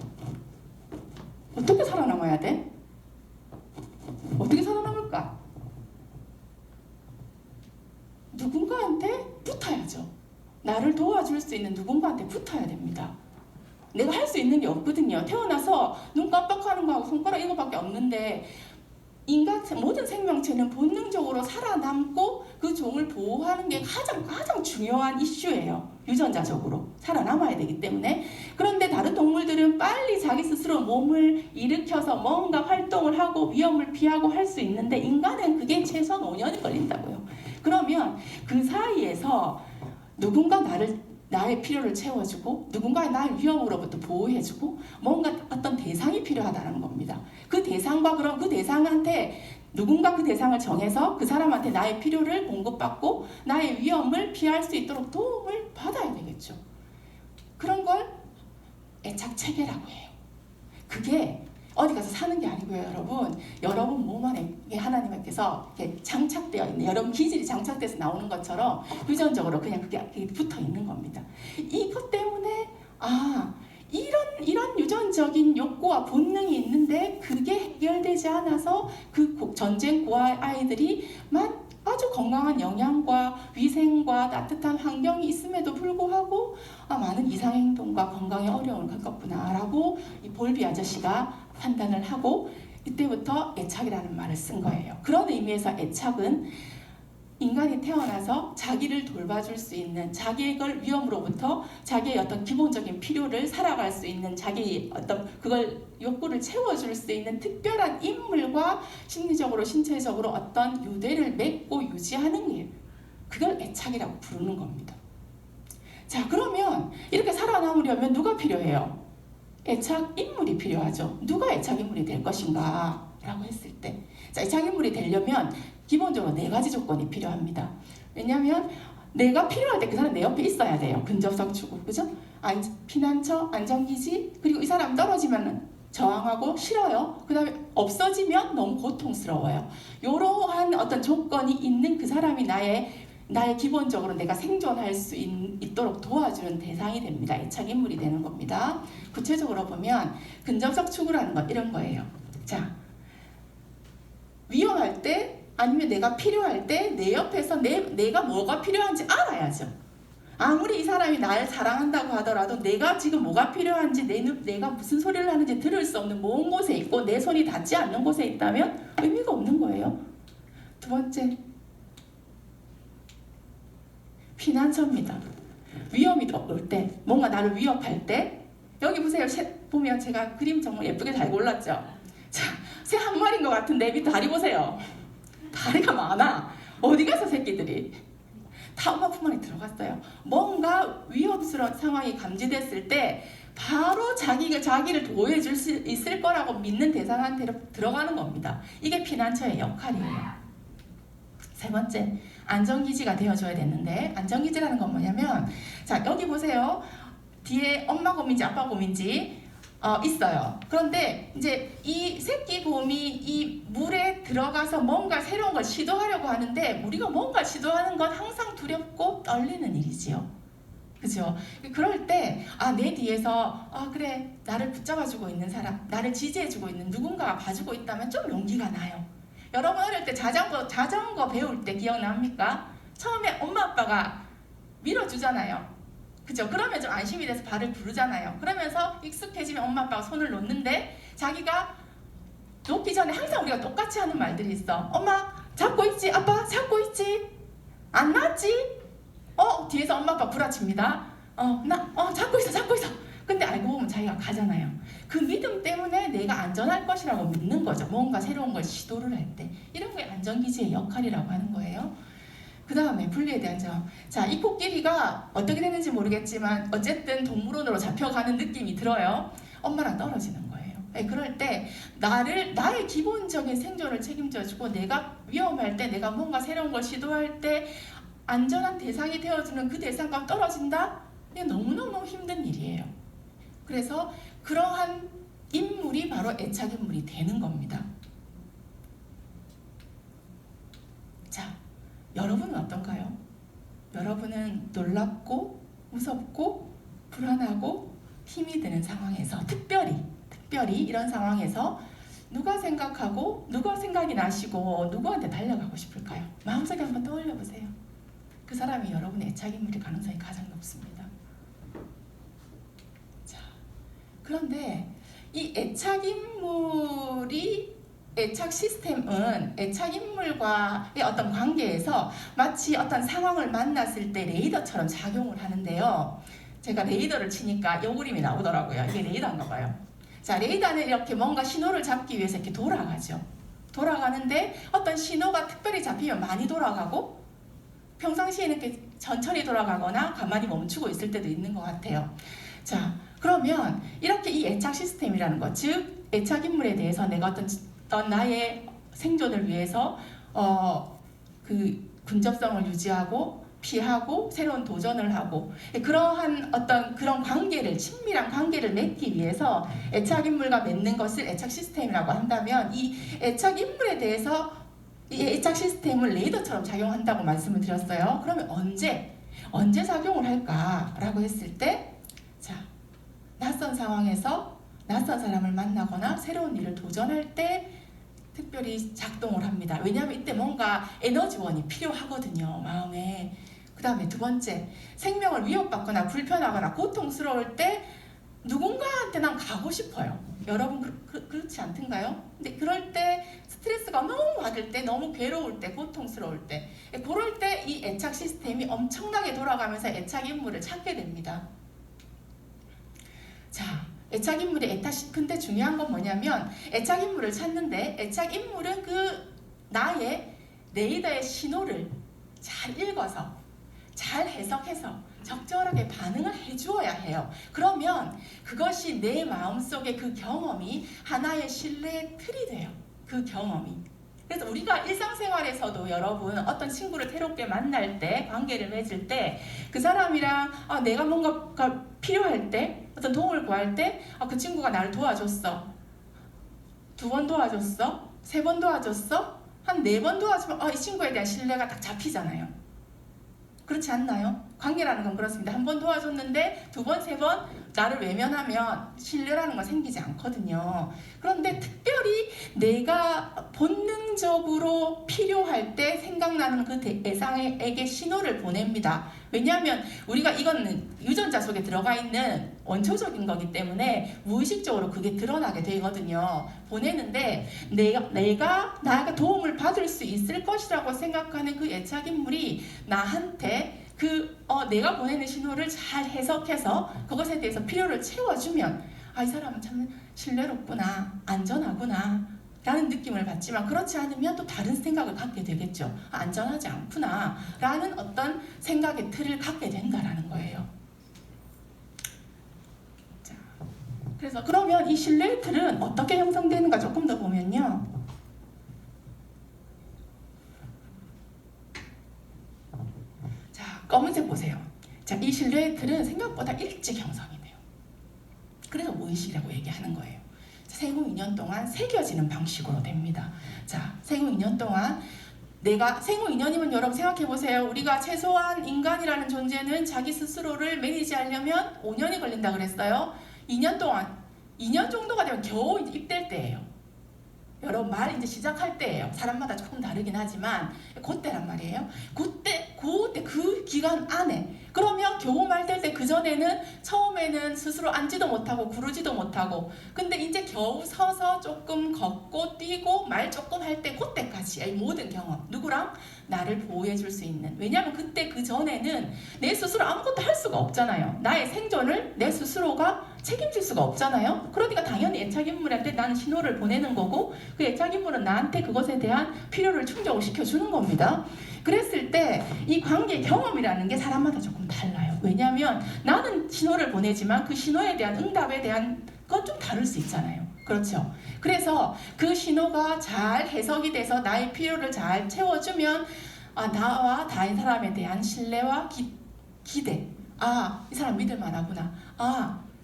어떻게 살아남아야 돼? 어떻게 살아남을까? 누군가한테 붙어야죠. 나를 도와줄 수 있는 누군가한테 붙어야 됩니다. 내가 할 수 있는 게 없거든요. 태어나서 눈 깜빡하는 거하고 손가락 이거밖에 없는데, 인간 모든 생명체는 본능적으로 살아남고 그 종을 보호하는 게 가장 중요한 이슈예요. 유전자적으로 살아남아야 되기 때문에. 그런데 다른 동물들은 빨리 자기 스스로 몸을 일으켜서 뭔가 활동을 하고 위험을 피하고 할 수 있는데, 인간은 그게 최소한 5년이 걸린다고요. 그러면 그 사이에서 누군가 나의 필요를 채워주고, 누군가의 나의 위험으로부터 보호해주고, 뭔가 어떤 대상이 필요하다는 겁니다. 그 대상과 그럼 그 대상한테 누군가 그 대상을 정해서 그 사람한테 나의 필요를 공급받고 나의 위험을 피할 수 있도록 도움을 받아야 되겠죠. 그런 걸 애착체계라고 해요. 그게 어디 가서 사는 게 아니고요, 여러분. 여러분 몸 안에 하나님께서 이렇게 장착되어 있는, 여러분 기질이 장착돼서 나오는 것처럼 유전적으로 그냥 그게 붙어 있는 겁니다. 이것 때문에 이런 유전적인 욕구와 본능이 있는데 그게 해결되지 않아서 그 전쟁 고아 아이들이 아주 건강한 영양과 위생과 따뜻한 환경이 있음에도 불구하고 많은 이상행동과 건강에 어려움을 겪었구나라고 이 볼비 아저씨가 판단을 하고 이때부터 애착이라는 말을 쓴 거예요. 그런 의미에서 애착은 인간이 태어나서 자기를 돌봐줄 수 있는, 자기의 위험으로부터 자기의 어떤 기본적인 필요를 살아갈 수 있는, 자기의 어떤 그걸 욕구를 채워줄 수 있는 특별한 인물과 심리적으로 신체적으로 어떤 유대를 맺고 유지하는 일, 그걸 애착이라고 부르는 겁니다. 자, 그러면 이렇게 살아남으려면 누가 필요해요? 애착 인물이 필요하죠. 누가 애착 인물이 될 것인가 라고 했을 때, 자, 애착 인물이 되려면 기본적으로 4가지 조건이 필요합니다. 왜냐하면 내가 필요할 때 그 사람 내 옆에 있어야 돼요. 근접석 추구, 그죠? 피난처, 안전기지, 그리고 이 사람 떨어지면 저항하고 싫어요. 그 다음에 없어지면 너무 고통스러워요. 이러한 어떤 조건이 있는 그 사람이 나의 기본적으로 내가 생존할 수 있도록 도와주는 대상이 됩니다. 애착 인물이 되는 겁니다. 구체적으로 보면 근접석 추구라는 건 이런 거예요. 자, 위험할 때 아니면 내가 필요할 때 내 옆에서 내가 뭐가 필요한지 알아야죠. 아무리 이 사람이 나를 사랑한다고 하더라도 내가 지금 뭐가 필요한지 내가 무슨 소리를 하는지 들을 수 없는 먼 곳에 있고 내 손이 닿지 않는 곳에 있다면 의미가 없는 거예요. 두 번째, 피난처입니다. 위험이 올 때, 뭔가 나를 위협할 때, 여기 보세요. 보면 제가 그림 정말 예쁘게 잘 골랐죠. 자, 새 한 마리인 것 같은데 밑에 다리 보세요. 다리가 많아. 어디 갔어 새끼들이? 다 엄마 품 안에 들어갔어요. 뭔가 위험스러운 상황이 감지됐을 때 바로 자기를 보호해줄 수 있을 거라고 믿는 대상한테 들어가는 겁니다. 이게 피난처의 역할이에요. 세 번째, 안전기지가 되어줘야 되는데, 안전기지라는 건 뭐냐면, 자, 여기 보세요. 뒤에 엄마 곰인지 아빠 곰인지 있어요. 그런데 이제 이 새끼 곰이 이 물에 들어가서 뭔가 새로운 걸 시도하려고 하는데, 우리가 뭔가 시도하는 건 항상 두렵고 떨리는 일이지요. 그죠? 그럴 때 내 뒤에서 그래, 나를 붙잡아주고 있는 사람, 나를 지지해주고 있는 누군가가 봐주고 있다면 좀 용기가 나요. 여러분 어릴 때 자전거 배울 때 기억납니까? 처음에 엄마 아빠가 밀어주잖아요. 그죠? 그러면 좀 안심이 돼서 발을 부르잖아요. 그러면서 익숙해지면 엄마 아빠가 손을 놓는데, 자기가 놓기 전에 항상 우리가 똑같이 하는 말들이 있어. 엄마 잡고 있지? 아빠 잡고 있지? 안 놨지? 뒤에서 엄마 아빠 구라칩니다. 잡고 있어. 근데 알고 보면 자기가 가잖아요. 그 믿음 때문에 내가 안전할 것이라고 믿는 거죠. 뭔가 새로운 걸 시도를 할 때. 이런 게 안전기지의 역할이라고 하는 거예요. 그 다음에 분리에 대한 점. 자, 이 코끼리가 어떻게 되는지 모르겠지만 어쨌든 동물원으로 잡혀가는 느낌이 들어요. 엄마랑 떨어지는 거예요. 네, 그럴 때 나의 기본적인 생존을 책임져주고, 내가 위험할 때, 내가 뭔가 새로운 걸 시도할 때 안전한 대상이 되어주는 그 대상과 떨어진다? 이게 너무너무 힘든 일이에요. 그래서 그러한 인물이 바로 애착 인물이 되는 겁니다. 자, 여러분은 어떤가요? 여러분은 놀랍고 무섭고 불안하고 힘이 드는 상황에서, 특별히 이런 상황에서 누가 생각이 나시고 누구한테 달려가고 싶을까요? 마음속에 한번 떠올려 보세요. 그 사람이 여러분의 애착인물일 가능성이 가장 높습니다. 자, 그런데 이 애착 시스템은 애착인물과의 어떤 관계에서 마치 어떤 상황을 만났을 때 레이더처럼 작용을 하는데요. 제가 레이더를 치니까 이 그림이 나오더라고요. 이게 레이더인가 봐요. 자, 레이더는 이렇게 뭔가 신호를 잡기 위해서 이렇게 돌아가죠. 돌아가는데 어떤 신호가 특별히 잡히면 많이 돌아가고, 평상시에는 이렇게 천천히 돌아가거나 가만히 멈추고 있을 때도 있는 것 같아요. 자, 그러면 이렇게 이 애착 시스템이라는 것, 즉 애착 인물에 대해서 내가 어떤 나의 생존을 위해서 그 근접성을 유지하고 피하고 새로운 도전을 하고, 그러한 그런 관계를, 친밀한 관계를 맺기 위해서 애착 인물과 맺는 것을 애착 시스템이라고 한다면, 이 애착 인물에 대해서 이 애착 시스템은 레이더처럼 작용한다고 말씀을 드렸어요. 그러면 언제 작용을 할까라고 했을 때, 자, 낯선 상황에서 낯선 사람을 만나거나 새로운 일을 도전할 때 특별히 작동을 합니다. 왜냐하면 이때 뭔가 에너지원이 필요하거든요, 마음에. 그 다음에 두 번째, 생명을 위협받거나 불편하거나 고통스러울 때 누군가한테 난 가고 싶어요. 여러분 그렇지 않던가요? 근데 그럴 때 스트레스가 너무 받을 때, 너무 괴로울 때, 고통스러울 때, 그럴 때 이 애착 시스템이 엄청나게 돌아가면서 애착 인물을 찾게 됩니다. 자, 애착 인물이 근데 중요한 건 뭐냐면 애착 인물을 찾는데 애착 인물은 그 나의 레이더의 신호를 잘 읽어서 잘 해석해서 적절하게 반응을 해주어야 해요. 그러면 그것이 내 마음속에 그 경험이 하나의 신뢰의 틀이 돼요. 그 경험이. 그래서 우리가 일상생활에서도 여러분 어떤 친구를 새롭게 만날 때, 관계를 맺을 때 그 사람이랑 내가 뭔가가 필요할 때, 어떤 도움을 구할 때 그 친구가 나를 도와줬어. 2번 도와줬어. 3번 도와줬어. 한 4번 도와주면 이 친구에 대한 신뢰가 딱 잡히잖아요. 그렇지 않나요? 관계라는 건 그렇습니다. 1번 도와줬는데 2번, 3번 나를 외면하면 신뢰라는 건 생기지 않거든요. 그런데 특별히 내가 본능적으로 필요할 때 생각나는 그 대상에게 신호를 보냅니다. 왜냐하면 우리가 이거는 유전자 속에 들어가 있는 원초적인 거기 때문에 무의식적으로 그게 드러나게 되거든요. 보내는데 내가 도움을 받을 수 있을 것이라고 생각하는 그 애착인물이 나한테 내가 보내는 신호를 잘 해석해서 그것에 대해서 필요를 채워주면 이 사람은 참 신뢰롭구나, 안전하구나 라는 느낌을 받지만, 그렇지 않으면 또 다른 생각을 갖게 되겠죠. 안전하지 않구나 라는 어떤 생각의 틀을 갖게 된다라는 거예요. 자, 그래서 그러면 이 신뢰의 틀은 어떻게 형성되는가 조금 더 보면요, 검은색 보세요. 자, 이 신뢰의 틀은 생각보다 일찍 형성이 돼요. 그래서 무의식이라고 얘기하는 거예요. 생후 2년 동안 새겨지는 방식으로 됩니다. 자, 생후 2년 동안 생후 2년이면 여러분 생각해 보세요. 우리가 최소한 인간이라는 존재는 자기 스스로를 매니지하려면 5년이 걸린다 그랬어요. 2년 정도가 되면 겨우 이제 입될 때예요. 여러분 말 이제 시작할 때예요. 사람마다 조금 다르긴 하지만 그때란 말이에요. 그때 그 기간 안에, 그러면 겨우 말 될 때 그 전에는 처음에는 스스로 앉지도 못하고 구르지도 못하고, 근데 이제 겨우 서서 조금 걷고 뛰고 말 조금 할 때 그때까지 이 모든 경험, 누구랑? 나를 보호해 줄 수 있는. 왜냐하면 그때 그 전에는 내 스스로 아무것도 할 수가 없잖아요. 나의 생존을 내 스스로가 책임질 수가 없잖아요. 그러니까 당연히 애착인물한테 나는 신호를 보내는 거고, 그 애착인물은 나한테 그것에 대한 필요를 충족을 시켜주는 겁니다. 그랬을 때 이 관계 경험이라는 게 사람마다 조금 달라요. 왜냐하면 나는 신호를 보내지만 그 신호에 대한 응답에 대한 건 좀 다를 수 있잖아요. 그렇죠? 그래서 그 신호가 잘 해석이 돼서 나의 필요를 잘 채워주면 나와 다른 사람에 대한 신뢰와 기대, 이 사람 믿을 만하구나,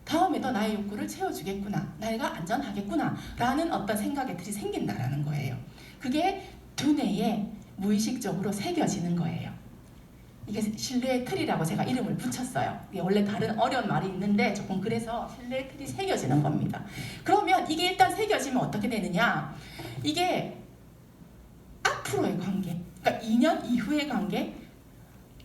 다음에도 나의 욕구를 채워주겠구나, 내가 안전하겠구나 라는 어떤 생각의 틀이 생긴다라는 거예요. 그게 두뇌에 무의식적으로 새겨지는 거예요. 이게 신뢰의 틀이라고 제가 이름을 붙였어요. 이게 원래 다른 어려운 말이 있는데 조금 그래서 신뢰의 틀이 새겨지는 겁니다. 그러면 이게 일단 새겨지면 어떻게 되느냐, 이게 앞으로의 관계, 그러니까 2년 이후의 관계,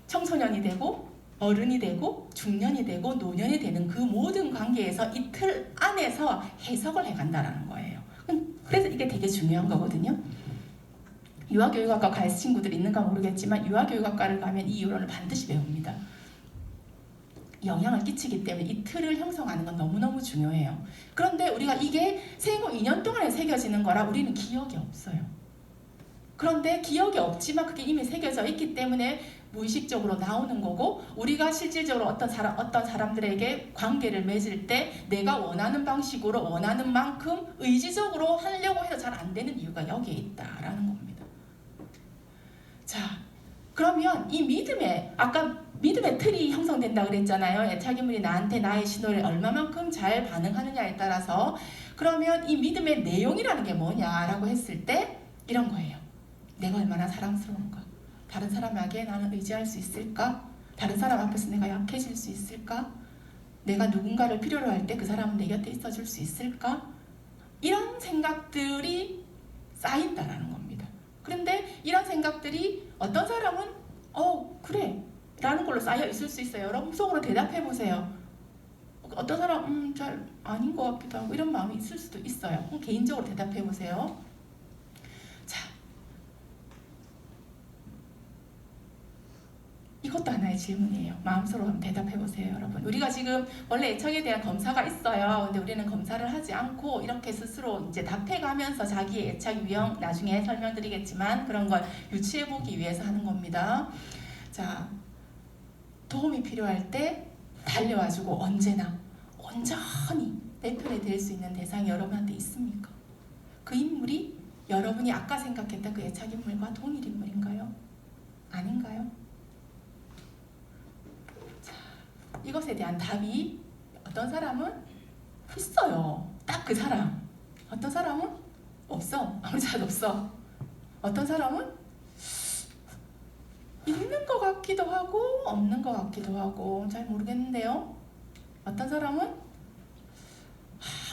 청소년이 되고 어른이 되고 중년이 되고 노년이 되는 그 모든 관계에서 이 틀 안에서 해석을 해간다는 거예요. 그래서 이게 되게 중요한 거거든요. 유아교육학과 갈 친구들이 있는가 모르겠지만 유아교육학과를 가면 이 이론을 반드시 배웁니다. 영향을 끼치기 때문에 이 틀을 형성하는 건 너무너무 중요해요. 그런데 우리가 이게 생후 2년 동안에 새겨지는 거라 우리는 기억이 없어요. 그런데 기억이 없지만 그게 이미 새겨져 있기 때문에 무의식적으로 나오는 거고, 우리가 실질적으로 어떤 사람들에게 관계를 맺을 때 내가 원하는 방식으로 원하는 만큼 의지적으로 하려고 해도 잘 안 되는 이유가 여기에 있다라는 겁니다. 자, 그러면 이 아까 믿음의 틀이 형성된다 그랬잖아요. 애착인물이 나한테 나의 신호를 얼마만큼 잘 반응하느냐에 따라서. 그러면 이 믿음의 내용이라는 게 뭐냐라고 했을 때 이런 거예요. 내가 얼마나 사랑스러운가? 다른 사람에게 나는 의지할 수 있을까? 다른 사람 앞에서 내가 약해질 수 있을까? 내가 누군가를 필요로 할 때 그 사람은 내 곁에 있어줄 수 있을까? 이런 생각들이 쌓인다라는 겁니다. 그런데 이런 생각들이 어떤 사람은 그래 라는 걸로 쌓여 있을 수 있어요. 여러분 속으로 대답해 보세요. 어떤 사람 잘 아닌 것 같기도 하고 이런 마음이 있을 수도 있어요. 개인적으로 대답해 보세요. 자, 이것도 하나의 질문이에요. 마음속으로 한번 대답해 보세요, 여러분. 우리가 지금 원래 애착에 대한 검사가 있어요. 근데 우리는 검사를 하지 않고 이렇게 스스로 이제 답해가면서 자기의 애착 유형 나중에 설명드리겠지만 그런 걸 유추해 보기 위해서 하는 겁니다. 자, 도움이 필요할 때 달려와주고 언제나 온전히 내 편에 될 수 있는 대상이 여러분한테 있습니까? 그 인물이 여러분이 아까 생각했던 그 애착 인물과 동일 인물인가요? 아닌가요? 자, 이것에 대한 답이 어떤 사람은 있어요. 딱 그 사람. 어떤 사람은 없어. 아무 잘 없어. 어떤 사람은 있는 것 같기도 하고 없는 것 같기도 하고 잘 모르겠는데요. 어떤 사람은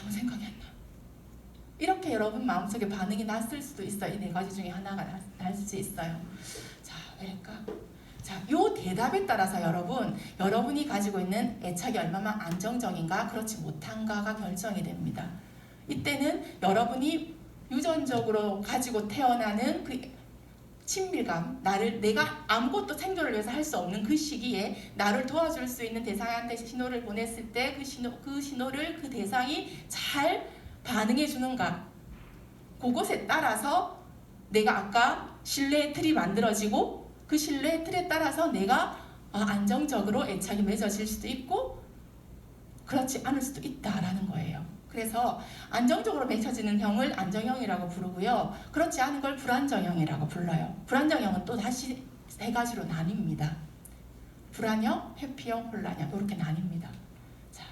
아무 생각이 안 나. 이렇게 여러분 마음속에 반응이 났을 수도 있어요. 이 네 가지 중에 하나가 날 수 있어요. 자, 왜일까? 자, 요 대답에 따라서 여러분이 가지고 있는 애착이 얼마나 안정적인가 그렇지 못한가가 결정이 됩니다. 이때는 여러분이 유전적으로 가지고 태어나는 그 친밀감, 내가 아무것도 생존을 위해서 할 수 없는 그 시기에 나를 도와줄 수 있는 대상한테 신호를 보냈을 때 그 신호를 그 대상이 잘 반응해 주는가, 그것에 따라서 내가 아까 신뢰의 틀이 만들어지고 그 신뢰의 틀에 따라서 내가 안정적으로 애착이 맺어질 수도 있고 그렇지 않을 수도 있다라는 거예요. 그래서 안정적으로 맺혀지는 형을 안정형이라고 부르고요. 그렇지 않은 걸 불안정형이라고 불러요. 불안정형은 또 다시 세 가지로 나뉩니다. 불안형, 회피형, 혼란형 이렇게 나뉩니다. 자,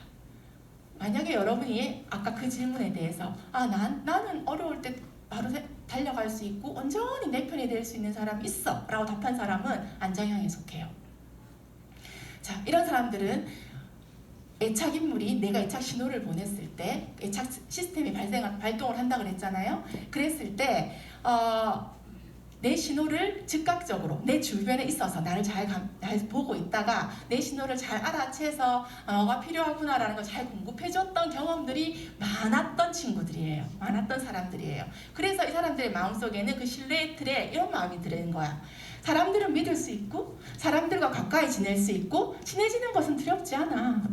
만약에 여러분이 아까 그 질문에 대해서 나는 어려울 때 바로 달려갈 수 있고 온전히 내 편이 될 수 있는 사람 있어 라고 답한 사람은 안정형에 속해요. 자, 이런 사람들은 애착 인물이 내가 애착 신호를 보냈을 때 애착 시스템이 발동을 한다 그랬잖아요. 그랬을 때 내 신호를 즉각적으로 내 주변에 있어서 나를 잘 보고 있다가 내 신호를 잘 알아채서 너가 필요하구나라는 걸 잘 공급해줬던 경험들이 많았던 친구들이에요. 많았던 사람들이에요. 그래서 이 사람들의 마음속에는 그 신뢰의 틀에 이런 마음이 드는 거야. 사람들은 믿을 수 있고 사람들과 가까이 지낼 수 있고 친해지는 것은 두렵지 않아.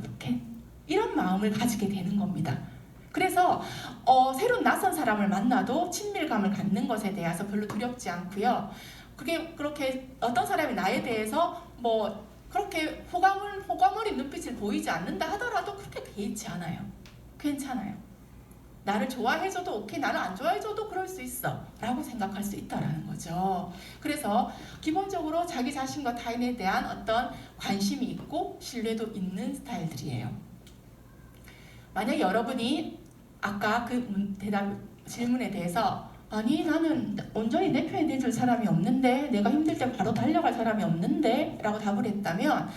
이런 마음을 가지게 되는 겁니다. 그래서 새로운 낯선 사람을 만나도 친밀감을 갖는 것에 대해서 별로 두렵지 않고요. 그렇게 어떤 사람이 나에 대해서 그렇게 호감어린 눈빛을 보이지 않는다 하더라도 그렇게 개의치 않아요. 괜찮아요. 나를 좋아해줘도 오케이, 나를 안 좋아해줘도 그럴 수 있어 라고 생각할 수 있다라는 거죠. 그래서 기본적으로 자기 자신과 타인에 대한 어떤 관심이 있고 신뢰도 있는 스타일들이에요. 만약 여러분이 아까 그 질문에 대해서 나는 온전히 내 편이 돼줄 사람이 없는데, 내가 힘들 때 바로 달려갈 사람이 없는데 라고 답을 했다면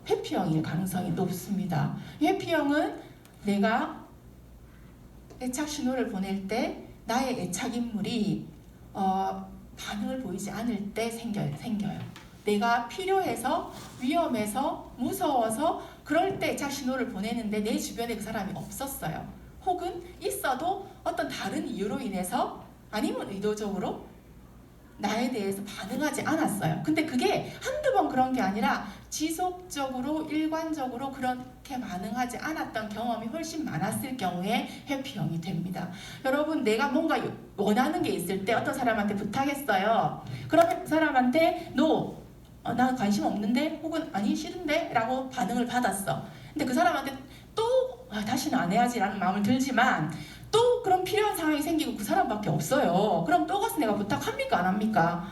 회피형일 가능성이 높습니다. 회피형은 내가 애착 신호를 보낼 때 나의 애착 인물이 반응을 보이지 않을 때 생겨요. 내가 필요해서 위험해서 무서워서 그럴 때 애착 신호를 보내는데 내 주변에 그 사람이 없었어요. 혹은 있어도 어떤 다른 이유로 인해서 아니면 의도적으로 나에 대해서 반응하지 않았어요. 근데 그게 한두 번 그런 게 아니라 지속적으로 일관적으로 그렇게 반응하지 않았던 경험이 훨씬 많았을 경우에 회피형이 됩니다. 여러분, 내가 뭔가 원하는 게 있을 때 어떤 사람한테 부탁했어요. 그러면 그 사람한테 no, 나 관심 없는데 혹은 아니 싫은데 라고 반응을 받았어. 근데 그 사람한테 또 다시는 안 해야지 라는 마음을 들지만 또 그런 필요한 상황이 생기고 그 사람밖에 없어요. 그럼 또 가서 내가 부탁합니까? 안 합니까?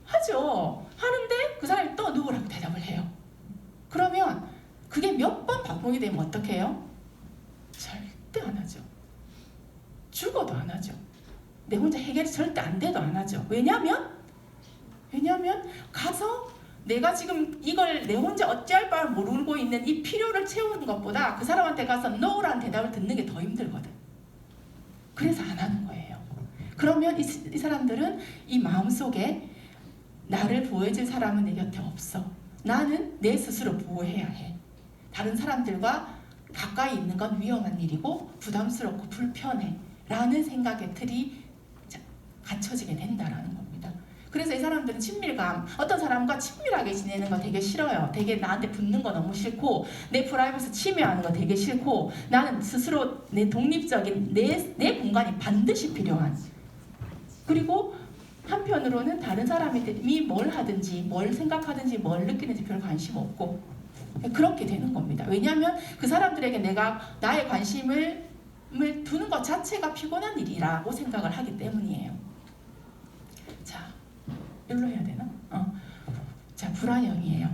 하죠. 하는데 그 사람이 또 누구라고 대답을 해요. 그러면 그게 몇 번 반복이 되면 어떻게 해요? 절대 안 하죠. 죽어도 안 하죠. 내 혼자 해결이 절대 안 돼도 안 하죠. 왜냐면 가서 내가 지금 이걸 내 혼자 어찌할 바를 모르고 있는 이 필요를 채우는 것보다 그 사람한테 가서 no라는 대답을 듣는 게 더 힘들거든. 그래서 안 하는 거예요. 그러면 이 사람들은 이 마음속에 나를 보호해줄 사람은 내 곁에 없어. 나는 내 스스로 보호해야 해. 다른 사람들과 가까이 있는 건 위험한 일이고 부담스럽고 불편해 라는 생각의 틀이 갖춰지게 된다라는 겁니다. 그래서 이 사람들은 친밀감, 어떤 사람과 친밀하게 지내는 거 되게 싫어요. 되게 나한테 붙는 거 너무 싫고 내 프라이버시 침해하는 거 되게 싫고 나는 스스로 내 독립적인 내 공간이 반드시 필요한, 그리고 한편으로는 다른 사람이 뭘 하든지 뭘 생각하든지 뭘 느끼는지 별 관심 없고 그렇게 되는 겁니다. 왜냐하면 그 사람들에게 내가 나의 관심을 두는 것 자체가 피곤한 일이라고 생각을 하기 때문이에요. 자, 일로 해야 되나? 자, 불안형이에요.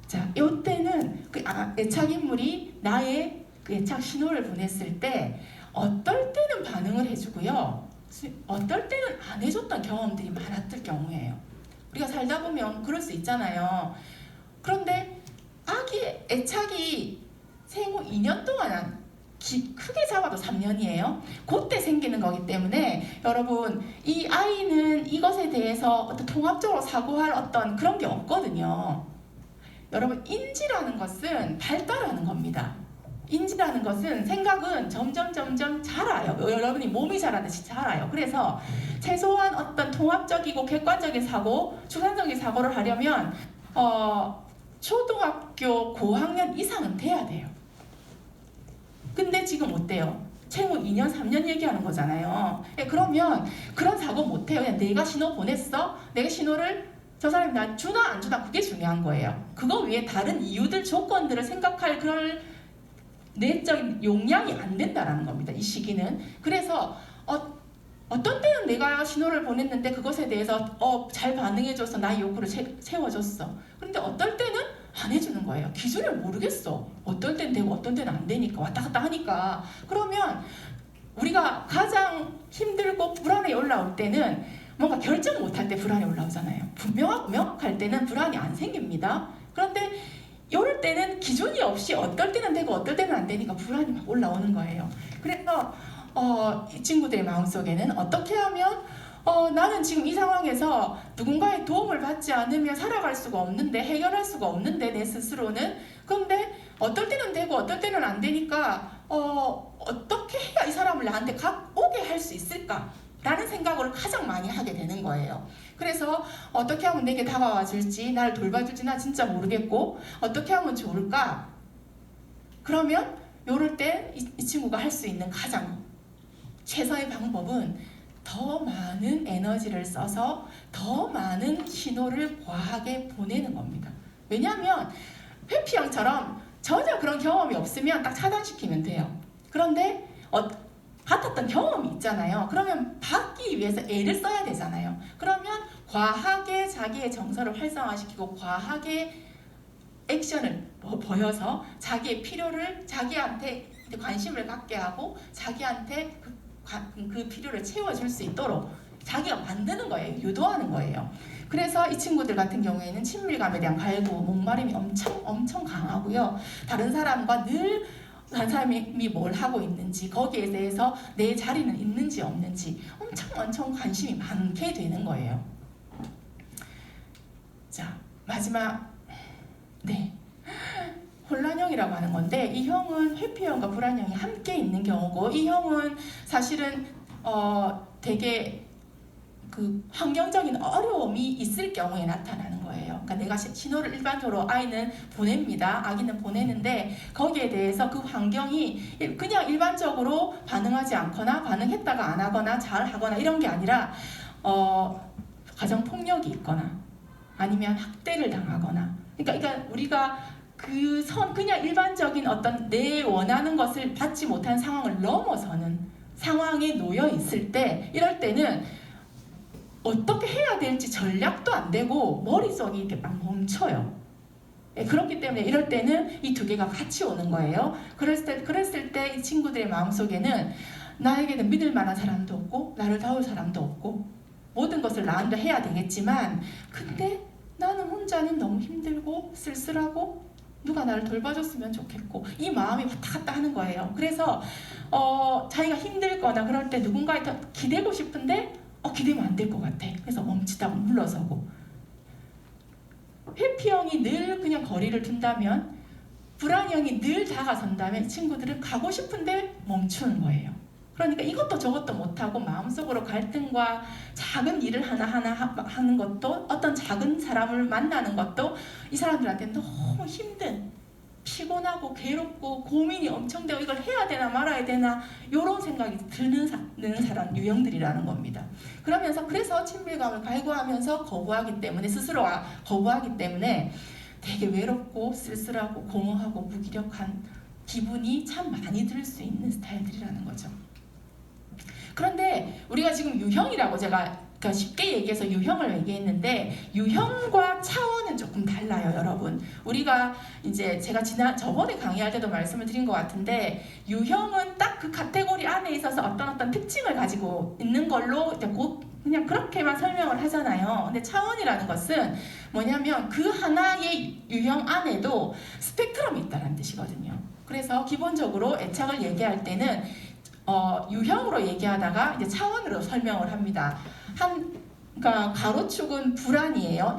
자, 이때는 그 애착 인물이 나의 그 애착 신호를 보냈을 때 어떨 때는 반응을 해주고요. 어떨 때는 안 해줬던 경험들이 많았을 경우예요. 우리가 살다 보면 그럴 수 있잖아요. 그런데 애착이 생후 2년 동안 크게 잡아도 3년이에요. 그때 생기는 거기 때문에 여러분, 이 아이는 이것에 대해서 어떤 통합적으로 사고할 어떤 그런 게 없거든요. 여러분, 인지라는 것은 발달하는 겁니다. 인지라는 것은, 생각은 점점 자라요. 여러분이 몸이 자라듯이 자라요. 그래서 최소한 어떤 통합적이고 객관적인 사고, 주관적인 사고를 하려면 초등학교 고학년 이상은 돼야 돼요. 근데 지금 어때요? 최고 2년, 3년 얘기하는 거잖아요. 그러면 그런 사고 못해요. 그냥 내가 신호 보냈어? 내가 신호를 저 사람이 나 주나 안 주나 그게 중요한 거예요. 그거 위에 다른 이유들, 조건들을 생각할 그럴 내적인 용량이 안 된다라는 겁니다. 이 시기는. 그래서 어떤 때는 내가 신호를 보냈는데 그것에 대해서 잘 반응해줘서 나의 욕구를 채워줬어. 그런데 어떨 때는 안 해주는 거예요. 기준을 모르겠어. 어떨 때는 되고 어떤 때는 안 되니까, 왔다 갔다 하니까. 그러면 우리가 가장 힘들고 불안에 올라올 때는 뭔가 결정 못할 때 불안이 올라오잖아요. 명확할 때는 불안이 안 생깁니다. 그런데 이럴 때는 기준이 없이 어떨 때는 되고 어떨 때는 안 되니까 불안이 막 올라오는 거예요. 그래서 이 친구들의 마음속에는 어떻게 하면 나는 지금 이 상황에서 누군가의 도움을 받지 않으면 살아갈 수가 없는데, 해결할 수가 없는데 내 스스로는. 그런데 어떨 때는 되고 어떨 때는 안 되니까 어떻게 해야 이 사람을 나한테 오게 할 수 있을까? 라는 생각을 가장 많이 하게 되는 거예요. 그래서 어떻게 하면 내게 다가와 줄지, 나를 돌봐줄지 나 진짜 모르겠고 어떻게 하면 좋을까? 그러면 이럴 때 이 친구가 할 수 있는 가장 최선의 방법은 더 많은 에너지를 써서 더 많은 신호를 과하게 보내는 겁니다. 왜냐하면 회피형처럼 전혀 그런 경험이 없으면 딱 차단시키면 돼요. 그런데 같았던 경험이 있잖아요. 그러면 받기 위해서 애를 써야 되잖아요. 그러면 과하게 자기의 정서를 활성화시키고 과하게 액션을 보여서 자기의 필요를, 자기한테 관심을 갖게 하고 자기한테 그 필요를 채워줄 수 있도록 자기가 만드는 거예요. 유도하는 거예요. 그래서 이 친구들 같은 경우에는 친밀감에 대한 갈구, 목마름이 엄청 강하고요. 다른 사람과 늘 다른 사람이 뭘 하고 있는지, 거기에 대해서 내 자리는 있는지 없는지 엄청 관심이 많게 되는 거예요. 자, 마지막, 혼란형이라고 하는 건데, 이 형은 회피형과 불안형이 함께 있는 경우고, 이 형은 사실은 되게 그 환경적인 어려움이 있을 경우에 나타나는 거예요. 그러니까 내가 신호를 일반적으로 아이는 보냅니다. 아기는 보내는데 거기에 대해서 그 환경이 그냥 일반적으로 반응하지 않거나 반응했다가 안 하거나 잘 하거나 이런 게 아니라 가정폭력이 있거나 아니면 학대를 당하거나, 그러니까 우리가 그냥 일반적인 어떤 내 원하는 것을 받지 못한 상황을 넘어서는 상황에 놓여 있을 때, 이럴 때는 어떻게 해야 될지 전략도 안 되고 머릿속이 이렇게 막 멈춰요. 그렇기 때문에 이럴 때는 이 두 개가 같이 오는 거예요. 그랬을 때 이 친구들의 마음속에는 나에게는 믿을 만한 사람도 없고 나를 도울 사람도 없고 모든 것을 나한테 해야 되겠지만, 근데 나는 혼자는 너무 힘들고 쓸쓸하고 누가 나를 돌봐줬으면 좋겠고, 이 마음이 왔다 갔다 하는 거예요. 그래서 자기가 힘들거나 그럴 때 누군가에 더 기대고 싶은데 기대면 안 될 것 같아. 그래서 멈칫하고 물러서고. 회피형이 늘 그냥 거리를 둔다면, 불안형이 늘 다가선다면 친구들은 가고 싶은데 멈추는 거예요. 그러니까 이것도 저것도 못하고 마음속으로 갈등과 작은 일을 하나하나 하는 것도, 어떤 작은 사람을 만나는 것도 이 사람들한테 너무 힘든, 피곤하고 괴롭고 고민이 엄청 되고 이걸 해야 되나 말아야 되나 이런 생각이 드는 사람 유형들이라는 겁니다. 그래서 친밀감을 갈구하면서 거부하기 때문에, 스스로가 거부하기 때문에 되게 외롭고 쓸쓸하고 공허하고 무기력한 기분이 참 많이 들 수 있는 스타일들이라는 거죠. 그런데 우리가 지금 유형이라고 제가 쉽게 얘기해서 유형을 얘기했는데, 유형과 차원은 조금 달라요, 여러분. 우리가 이제 제가 저번에 강의할 때도 말씀을 드린 것 같은데, 유형은 딱 그 카테고리 안에 있어서 어떤 특징을 가지고 있는 걸로 이제 그냥 그렇게만 설명을 하잖아요. 근데 차원이라는 것은 뭐냐면 그 하나의 유형 안에도 스펙트럼이 있다는 뜻이거든요. 그래서 기본적으로 애착을 얘기할 때는 유형으로 얘기하다가 이제 차원으로 설명을 합니다. 그러니까 가로축은 불안이에요.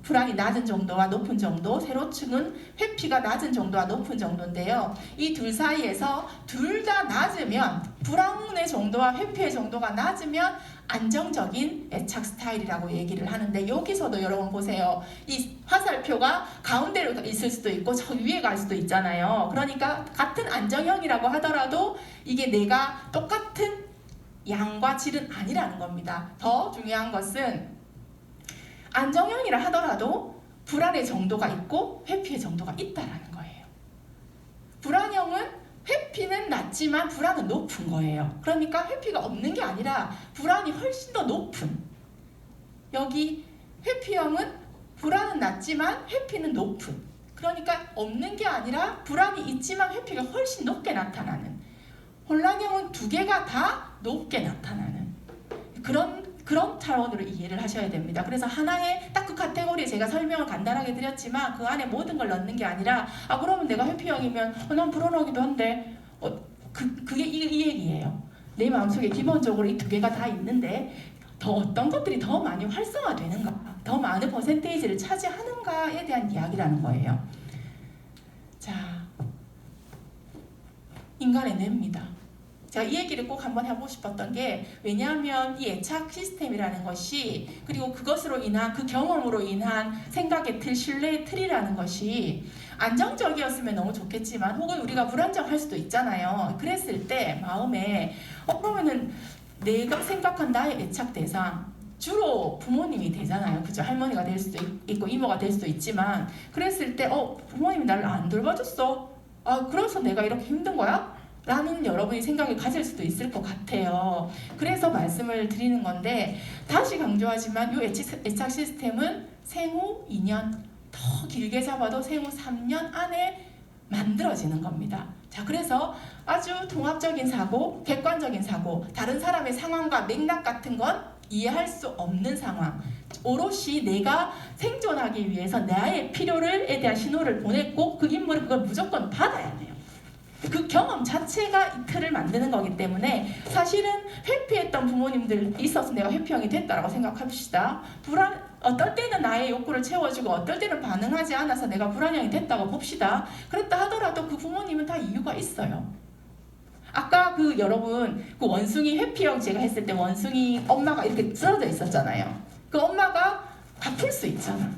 불안이 낮은 정도와 높은 정도, 세로축은 회피가 낮은 정도와 높은 정도인데요. 이 둘 사이에서 둘 다 낮으면, 불안의 정도와 회피의 정도가 낮으면 안정적인 애착 스타일이라고 얘기를 하는데, 여기서도 여러분 보세요. 이 화살표가 가운데로 있을 수도 있고 저 위에 갈 수도 있잖아요. 그러니까 같은 안정형이라고 하더라도 이게 내가 똑같은 양과 질은 아니라는 겁니다. 더 중요한 것은 안정형이라 하더라도 불안의 정도가 있고 회피의 정도가 있다라는 거예요. 불안형은 회피는 낮지만 불안은 높은 거예요. 그러니까 회피가 없는 게 아니라 불안이 훨씬 더 높은, 여기 회피형은 불안은 낮지만 회피는 높은, 그러니까 없는 게 아니라 불안이 있지만 회피가 훨씬 높게 나타나는, 혼란형은 두 개가 다 높게 나타나는 그런 차원으로 이해를 하셔야 됩니다. 그래서 하나의 딱 그 카테고리에 제가 설명을 간단하게 드렸지만 그 안에 모든 걸 넣는 게 아니라, 그러면 내가 회피형이면 난 불안하기도 한데 그게 이 얘기예요. 내 마음속에 기본적으로 이 두 개가 다 있는데 어떤 것들이 더 많이 활성화되는가, 더 많은 퍼센테이지를 차지하는가에 대한 이야기라는 거예요. 자, 인간의 뇌입니다. 제가 이 얘기를 꼭 한번 해보고 싶었던 게, 왜냐하면 이 애착 시스템이라는 것이, 그리고 그것으로 인한 그 경험으로 인한 생각의 틀, 신뢰의 틀이라는 것이 안정적이었으면 너무 좋겠지만, 혹은 우리가 불안정할 수도 있잖아요. 그랬을 때 마음에 그러면은 내가 생각한 나의 애착 대상, 주로 부모님이 되잖아요. 그죠? 할머니가 될 수도 있고 이모가 될 수도 있지만, 그랬을 때 부모님이 나를 안 돌봐줬어. 그래서 내가 이렇게 힘든 거야? 라는 여러분이 생각을 가질 수도 있을 것 같아요. 그래서 말씀을 드리는 건데, 다시 강조하지만 이 애착 시스템은 생후 2년, 더 길게 잡아도 생후 3년 안에 만들어지는 겁니다. 자, 그래서 아주 통합적인 사고, 객관적인 사고, 다른 사람의 상황과 맥락 같은 건 이해할 수 없는 상황, 오롯이 내가 생존하기 위해서 나의 필요에 대한 신호를 보냈고 그 인물은 그걸 무조건 받아야 돼요. 그 경험 자체가 이 틀을 만드는 거기 때문에, 사실은 회피했던 부모님들 있어서 내가 회피형이 됐다라고 생각합시다. 어떨 때는 나의 욕구를 채워주고 어떨 때는 반응하지 않아서 내가 불안형이 됐다고 봅시다. 그랬다 하더라도 그 부모님은 다 이유가 있어요. 아까 여러분 원숭이 회피형 제가 했을 때 원숭이 엄마가 이렇게 쓰러져 있었잖아요. 그 엄마가 아플 수 있잖아.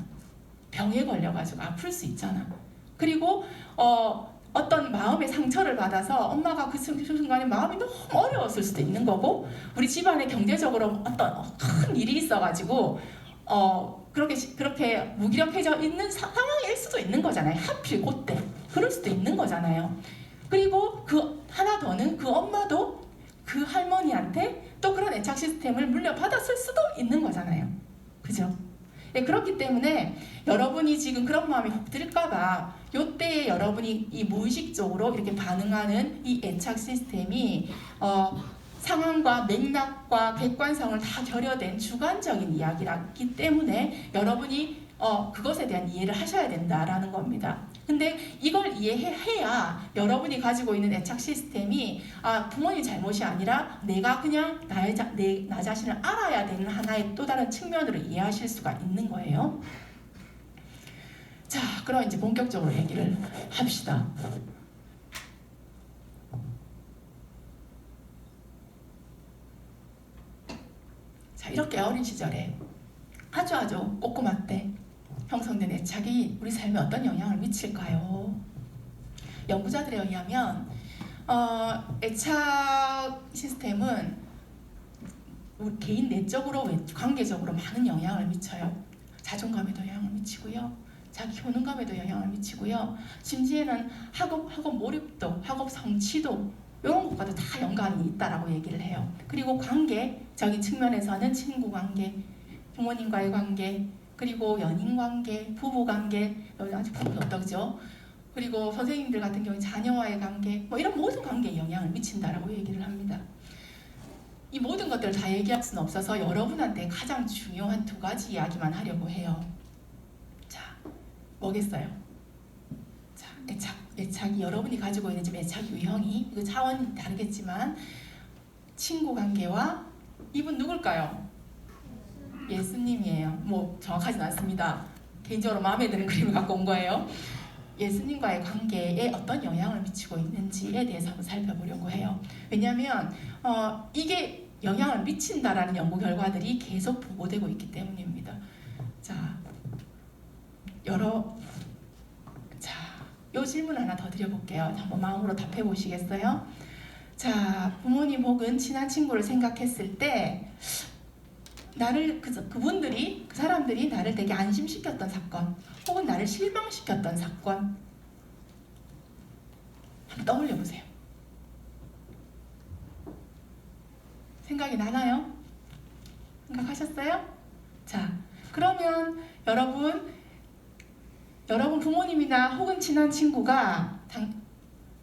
병에 걸려가지고 아플 수 있잖아. 그리고 어떤 마음의 상처를 받아서 엄마가 그 순간에 마음이 너무 어려웠을 수도 있는 거고, 우리 집안에 경제적으로 어떤 큰 일이 있어가지고 그렇게 무기력해져 있는 상황일 수도 있는 거잖아요. 하필 그때 그럴 수도 있는 거잖아요. 그리고 하나 더는 그 엄마도 그 할머니한테 또 그런 애착 시스템을 물려받았을 수도 있는 거잖아요. 그죠? 네, 그렇기 때문에 여러분이 지금 그런 마음이 혹 들까봐 이때에 여러분이 이 무의식적으로 이렇게 반응하는 이 애착 시스템이 상황과 맥락과 객관성을 다 결여된 주관적인 이야기라기 때문에 여러분이 그것에 대한 이해를 하셔야 된다라는 겁니다. 근데 이걸 이해해야 여러분이 가지고 있는 애착 시스템이 부모님 잘못이 아니라 내가 그냥 나 자신을 알아야 되는 하나의 또 다른 측면으로 이해하실 수가 있는 거예요. 자, 그럼 이제 본격적으로 얘기를 합시다. 자, 이렇게 어린 시절에 아주 꼬꼬마 때 형성된 애착이 우리 삶에 어떤 영향을 미칠까요? 연구자들에 의하면 애착 시스템은 우리 개인 내적으로 관계적으로 많은 영향을 미쳐요. 자존감에도 영향을 미치고요. 자기 효능감에도 영향을 미치고요. 심지어는 학업 몰입도, 학업 성취도 이런 것과도 다 연관이 있다라고 얘기를 해요. 그리고 관계적인 측면에서는 친구 관계, 부모님과의 관계, 그리고 연인 관계, 부부 관계, 아직 부부는 어떠죠? 그리고 선생님들 같은 경우에 자녀와의 관계, 뭐 이런 모든 관계에 영향을 미친다라고 얘기를 합니다. 이 모든 것들을 다 얘기할 수는 없어서 여러분한테 가장 중요한 2가지 이야기만 하려고 해요. 자, 뭐겠어요? 자, 애착이 여러분이 가지고 있는 지금 애착 유형이 이거 차원이 다르겠지만 친구 관계와 이분 누굴까요? 예수님이에요. 뭐 정확하진 않습니다. 개인적으로 마음에 드는 그림을 갖고 온 거예요. 예수님과의 관계에 어떤 영향을 미치고 있는지에 대해서 한번 살펴보려고 해요. 왜냐하면 이게 영향을 미친다라는 연구 결과들이 계속 보고되고 있기 때문입니다. 자, 이 질문 하나 더 드려볼게요. 한번 마음으로 답해 보시겠어요? 자, 부모님 혹은 친한 친구를 생각했을 때 나를 그 사람들이 나를 되게 안심시켰던 사건, 혹은 나를 실망시켰던 사건 한번 떠올려 보세요. 생각이 나나요? 생각하셨어요? 자, 그러면 여러분 부모님이나 혹은 친한 친구가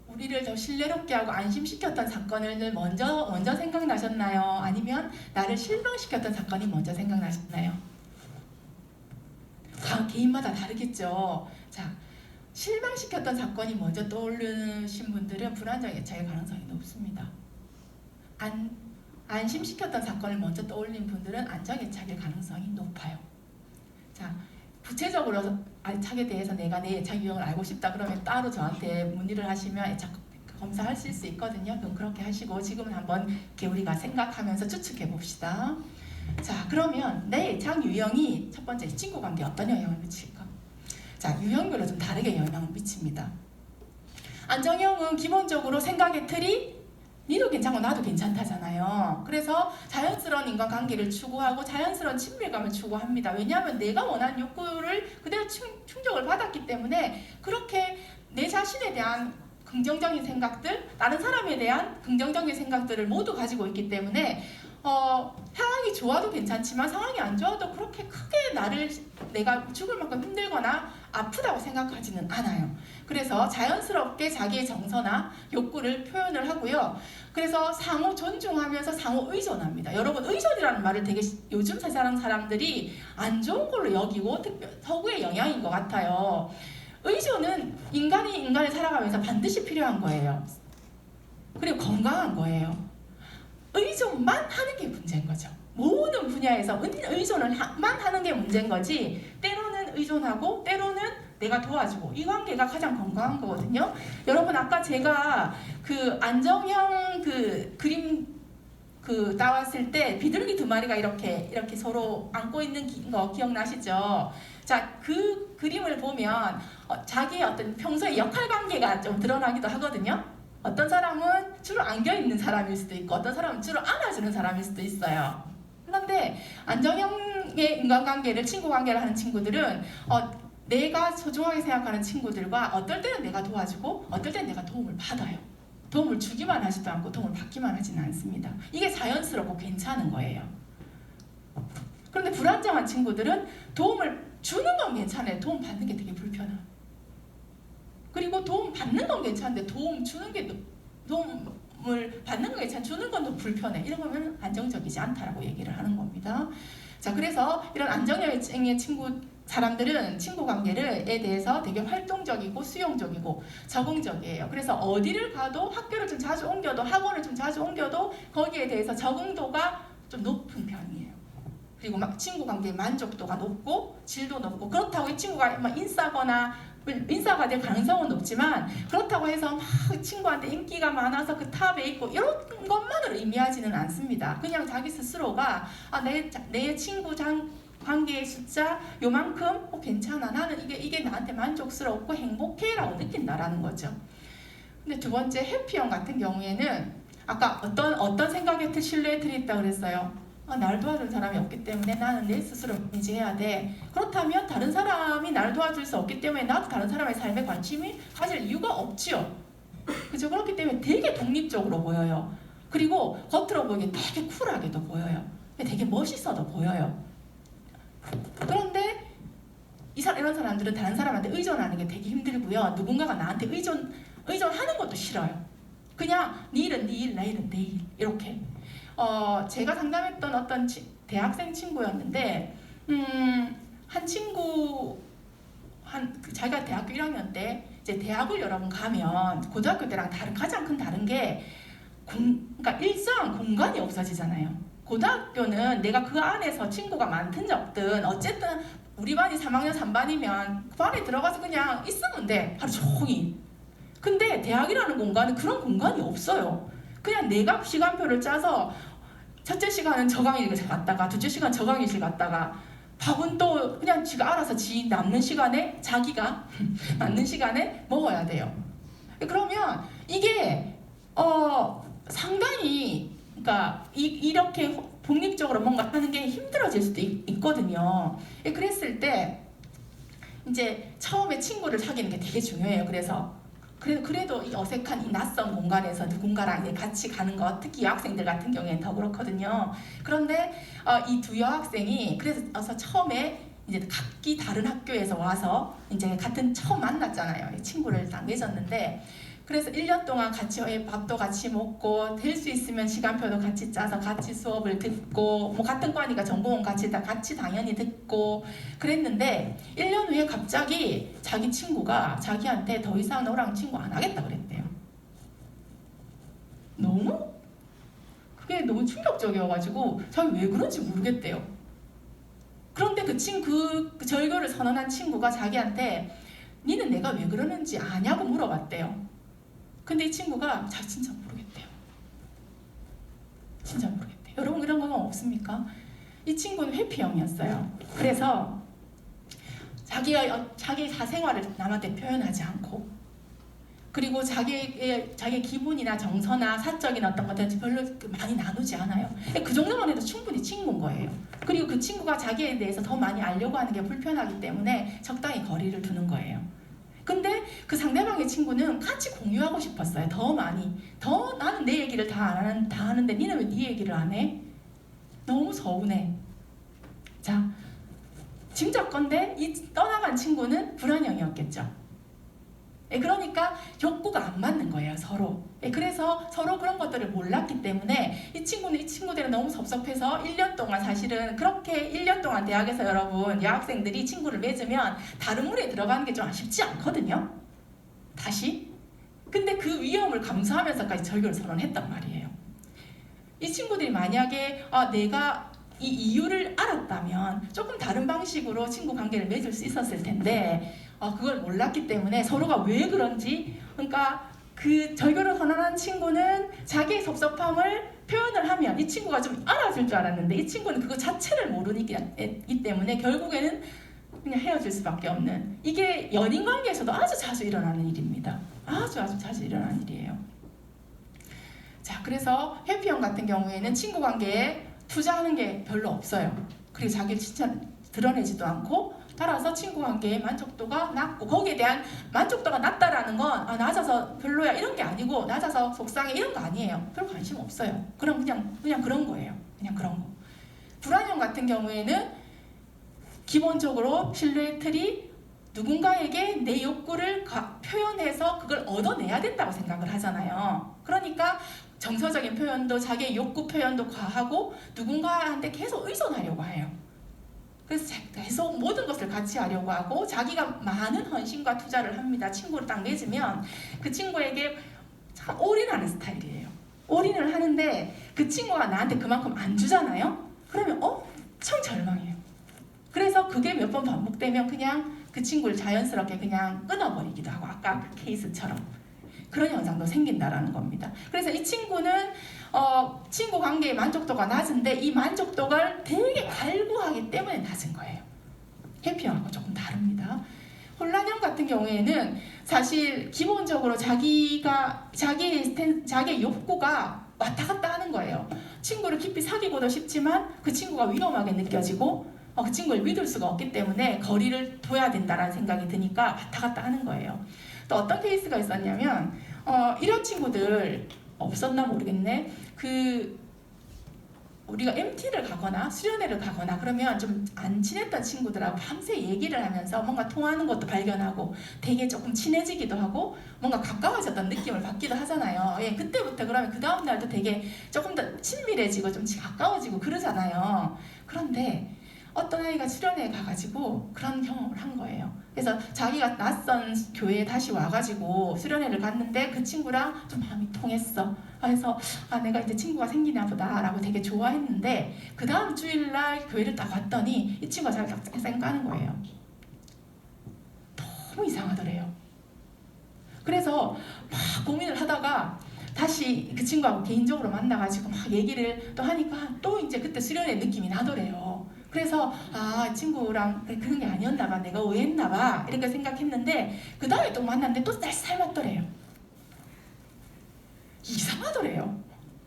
우리를 더 신뢰롭게 하고 안심시켰던 사건을 먼저 생각나셨나요? 아니면 나를 실망시켰던 사건이 먼저 생각나셨나요? 개인마다 다르겠죠. 자, 실망시켰던 사건이 먼저 떠오르신 분들은 불안정 애착의 가능성이 높습니다. 안심시켰던 사건을 먼저 떠올린 분들은 안정 애착의 가능성이 높아요. 자, 구체적으로 애착에 대해서 내가 내 애착 유형을 알고 싶다 그러면 따로 저한테 문의를 하시면 애착 검사하실 수 있거든요. 그럼 그렇게 하시고 지금은 한번 이렇게 우리가 생각하면서 추측해 봅시다. 자, 그러면 내 애착 유형이 첫 번째 친구 관계에 어떤 영향을 미칠까? 자, 유형별로 좀 다르게 영향을 미칩니다. 안정형은 기본적으로 생각의 틀이 니도 괜찮고 나도 괜찮다잖아요. 그래서 자연스러운 인간관계를 추구하고 자연스러운 친밀감을 추구합니다. 왜냐하면 내가 원하는 욕구를 그대로 충족을 받았기 때문에 그렇게 내 자신에 대한 긍정적인 생각들, 다른 사람에 대한 긍정적인 생각들을 모두 가지고 있기 때문에 상황이 좋아도 괜찮지만 상황이 안 좋아도 그렇게 크게 내가 죽을 만큼 힘들거나 아프다고 생각하지는 않아요. 그래서 자연스럽게 자기의 정서나 욕구를 표현을 하고요. 그래서 상호 존중하면서 상호 의존합니다. 여러분, 의존이라는 말을 되게 요즘 세상 사람들이 안 좋은 걸로 여기고 서구의 영향인 것 같아요. 의존은 인간이 살아가면서 반드시 필요한 거예요. 그리고 건강한 거예요. 의존만 하는 게 문제인 거죠. 모든 분야에서 의존만 하는 게 문제인 거지, 때로는 의존하고 때로는 내가 도와주고, 이 관계가 가장 건강한 거거든요. 여러분, 아까 제가 그 안정형 그 그림 따왔을 때 비둘기 2마리가 이렇게 서로 안고 있는 거 기억나시죠? 자, 그 그림을 보면 자기의 어떤 평소의 역할 관계가 좀 드러나기도 하거든요. 어떤 사람은 주로 안겨있는 사람일 수도 있고 어떤 사람은 주로 안아주는 사람일 수도 있어요. 그런데 안정형의 인간관계를, 친구관계를 하는 친구들은 내가 소중하게 생각하는 친구들과 어떨 때는 내가 도와주고 어떨 때는 내가 도움을 받아요. 도움을 주기만 하지도 않고 도움을 받기만 하지는 않습니다. 이게 자연스럽고 괜찮은 거예요. 그런데 불안정한 친구들은 도움을 주는 건 괜찮아요. 도움 받는 게 되게 불편해요. 그리고 도움 받는 건 괜찮은데 도움을 받는 건 괜찮아, 주는 건 더 불편해. 이런 거면 안정적이지 않다라고 얘기를 하는 겁니다. 자, 그래서 이런 안정열정의 사람들은 친구 관계에 대해서 되게 활동적이고 수용적이고 적응적이에요. 그래서 어디를 가도 학교를 좀 자주 옮겨도 학원을 좀 자주 옮겨도 거기에 대해서 적응도가 좀 높은 편이에요. 그리고 막 친구 관계의 만족도가 높고 질도 높고 그렇다고 이 친구가 막 인싸가 될 가능성은 높지만 그렇다고 해서 막 친구한테 인기가 많아서 그 탑에 있고 이런 것만으로 의미하지는 않습니다. 그냥 자기 스스로가 내 친구 관계의 숫자 요만큼 괜찮아. 나는 이게 나한테 만족스럽고 행복해 라고 느낀다라는 거죠. 근데 두 번째 해피형 같은 경우에는 아까 어떤 생각에 실루엣이 있다고 그랬어요. 나를 도와줄 사람이 없기 때문에 나는 내 스스로 인지해야 돼. 그렇다면 다른 사람이 나를 도와줄 수 없기 때문에 나도 다른 사람의 삶에 관심이 가질 이유가 없지요. 그죠? 그렇기 때문에 되게 독립적으로 보여요. 그리고 겉으로 보기엔 되게 쿨하게도 보여요. 되게 멋있어도 보여요. 그런데 이런 사람들은 다른 사람한테 의존하는 게 되게 힘들고요. 누군가가 나한테 의존하는 것도 싫어요. 그냥 네 일은 네 일, 내 일은 내 일 이렇게. 제가 상담했던 어떤 대학생 친구였는데 한 친구 자기가 대학교 1학년 때 이제 대학을 여러분 가면 고등학교 때랑 가장 큰 다른 게 그러니까 일정한 공간이 없어지잖아요. 고등학교는 내가 그 안에서 친구가 많든 적든 어쨌든 우리 반이 3학년 3반이면 그 반에 들어가서 그냥 있으면 돼. 하루 종일. 근데 대학이라는 공간은 그런 공간이 없어요. 그냥 내가 시간표를 짜서 첫째 시간은 저 강의실 갔다가 둘째 시간 저 강의실 갔다가 밥은 또 그냥 지가 알아서 남는 시간에 자기가 남는 시간에 먹어야 돼요. 그러면 이게 상당히 그러니까 이렇게 독립적으로 뭔가 하는 게 힘들어질 수도 있거든요. 그랬을 때 이제 처음에 친구를 사귀는 게 되게 중요해요. 그래도 이 어색한 이 낯선 공간에서 누군가랑 같이 가는 것, 특히 여학생들 같은 경우에는 더 그렇거든요. 그런데 이 두 여학생이 그래서 처음에 이제 각기 다른 학교에서 와서 이제 처음 만났잖아요. 친구를 다 맺었는데 그래서 1년 동안 같이 밥도 같이 먹고 될 수 있으면 시간표도 같이 짜서 같이 수업을 듣고 뭐 같은 과니까 전공은 같이 당연히 듣고 그랬는데 1년 후에 갑자기 자기 친구가 자기한테 더 이상 너랑 친구 안 하겠다 그랬대요. 그게 너무 충격적이어가지고 자기 왜 그런지 모르겠대요. 그런데 그 절교를 선언한 친구가 자기한테 니는 내가 왜 그러는지 아냐고 물어봤대요. 근데 이 친구가 진짜 모르겠대요. 진짜 모르겠대요. 여러분 이런 건 없습니까? 이 친구는 회피형이었어요. 그래서 자기 사생활을 남한테 표현하지 않고 그리고 자기의 기분이나 정서나 사적인 어떤 것들 별로 많이 나누지 않아요. 그 정도만 해도 충분히 친구인 거예요. 그리고 그 친구가 자기에 대해서 더 많이 알려고 하는 게 불편하기 때문에 적당히 거리를 두는 거예요. 근데 그 상대방의 친구는 같이 공유하고 싶었어요. 더 많이. 나는 내 얘기를 다 하는데 니는 왜 네 얘기를 안 해? 너무 서운해. 자, 짐작건데 이 떠나간 친구는 불안형이었겠죠. 그러니까 욕구가 안 맞는 거예요, 서로. 그래서 서로 그런 것들을 몰랐기 때문에 이 친구들은 너무 섭섭해서 1년 동안 사실은 그렇게 1년 동안 대학에서 여러분 여학생들이 친구를 맺으면 다른 물에 들어가는 게 좀 쉽지 않거든요. 다시. 근데 그 위험을 감수하면서까지 절교를 선언했단 말이에요. 이 친구들이 만약에 내가 이 이유를 알았다면 조금 다른 방식으로 친구 관계를 맺을 수 있었을 텐데 그걸 몰랐기 때문에 서로가 왜 그런지 그러니까 그 절교를 선언한 친구는 자기의 섭섭함을 표현을 하면 이 친구가 좀 알아줄 줄 알았는데 이 친구는 그거 자체를 모르기 때문에 결국에는 그냥 헤어질 수밖에 없는 이게 연인 관계에서도 아주 자주 일어나는 일입니다. 아주 자주 일어나는 일이에요. 자, 그래서 해피형 같은 경우에는 친구 관계에 투자하는 게 별로 없어요. 그리고 자기를 진짜 드러내지도 않고 따라서 친구 관계의 만족도가 낮고 거기에 대한 만족도가 낮다라는 건 낮아서 별로야 이런 게 아니고 낮아서 속상해 이런 거 아니에요. 별 관심 없어요. 그럼 그냥 그런 거예요. 그냥 그런 거. 불안형 같은 경우에는 기본적으로 실루엣틀이 누군가에게 내 욕구를 표현해서 그걸 얻어내야 된다고 생각을 하잖아요. 그러니까 정서적인 표현도 자기의 욕구 표현도 과하고 누군가한테 계속 의존하려고 해요. 그래서 계속 모든 것을 같이 하려고 하고 자기가 많은 헌신과 투자를 합니다. 친구를 딱 맺으면 그 친구에게 참 올인하는 스타일이에요. 올인을 하는데 그 친구가 나한테 그만큼 안 주잖아요. 그러면 엄청 절망해요. 그래서 그게 몇 번 반복되면 그냥 그 친구를 자연스럽게 그냥 끊어버리기도 하고 아까 그 케이스처럼 그런 현상도 생긴다라는 겁니다. 그래서 이 친구는 친구 관계의 만족도가 낮은데 이 만족도가 되게 갈구하기 때문에 낮은 거예요. 해피형하고 조금 다릅니다. 혼란형 같은 경우에는 사실 기본적으로 자기의 욕구가 왔다 갔다 하는 거예요. 친구를 깊이 사귀고도 싶지만 그 친구가 위험하게 느껴지고 그 친구를 믿을 수가 없기 때문에 거리를 둬야 된다는 생각이 드니까 왔다 갔다 하는 거예요. 또 어떤 케이스가 있었냐면 이런 친구들 없었나 모르겠네. 우리가 MT를 가거나 수련회를 가거나 그러면 좀 안 친했던 친구들하고 밤새 얘기를 하면서 뭔가 통하는 것도 발견하고 되게 조금 친해지기도 하고 뭔가 가까워졌던 느낌을 받기도 하잖아요. 예, 그때부터 그러면 그 다음 날도 되게 조금 더 친밀해지고 좀 가까워지고 그러잖아요. 그런데 어떤 아이가 수련회에 가가지고 그런 경험을 한 거예요. 그래서 자기가 낯선 교회에 다시 와가지고 수련회를 갔는데 그 친구랑 좀 마음이 통했어. 그래서 내가 이제 친구가 생기나 보다 라고 되게 좋아했는데 그 다음 주일날 교회를 딱 왔더니 이 친구가 자기가 쌩 까는 거예요. 너무 이상하더래요. 그래서 막 고민을 하다가 다시 그 친구하고 개인적으로 만나가지고 막 얘기를 또 하니까 또 이제 그때 수련회 느낌이 나더래요. 그래서 이 친구랑 그런 게 아니었나 봐, 내가 오해했나 봐 이렇게 생각했는데 그 다음에 또 만났는데 또 쌀쌀 맞더래요. 이상하더래요.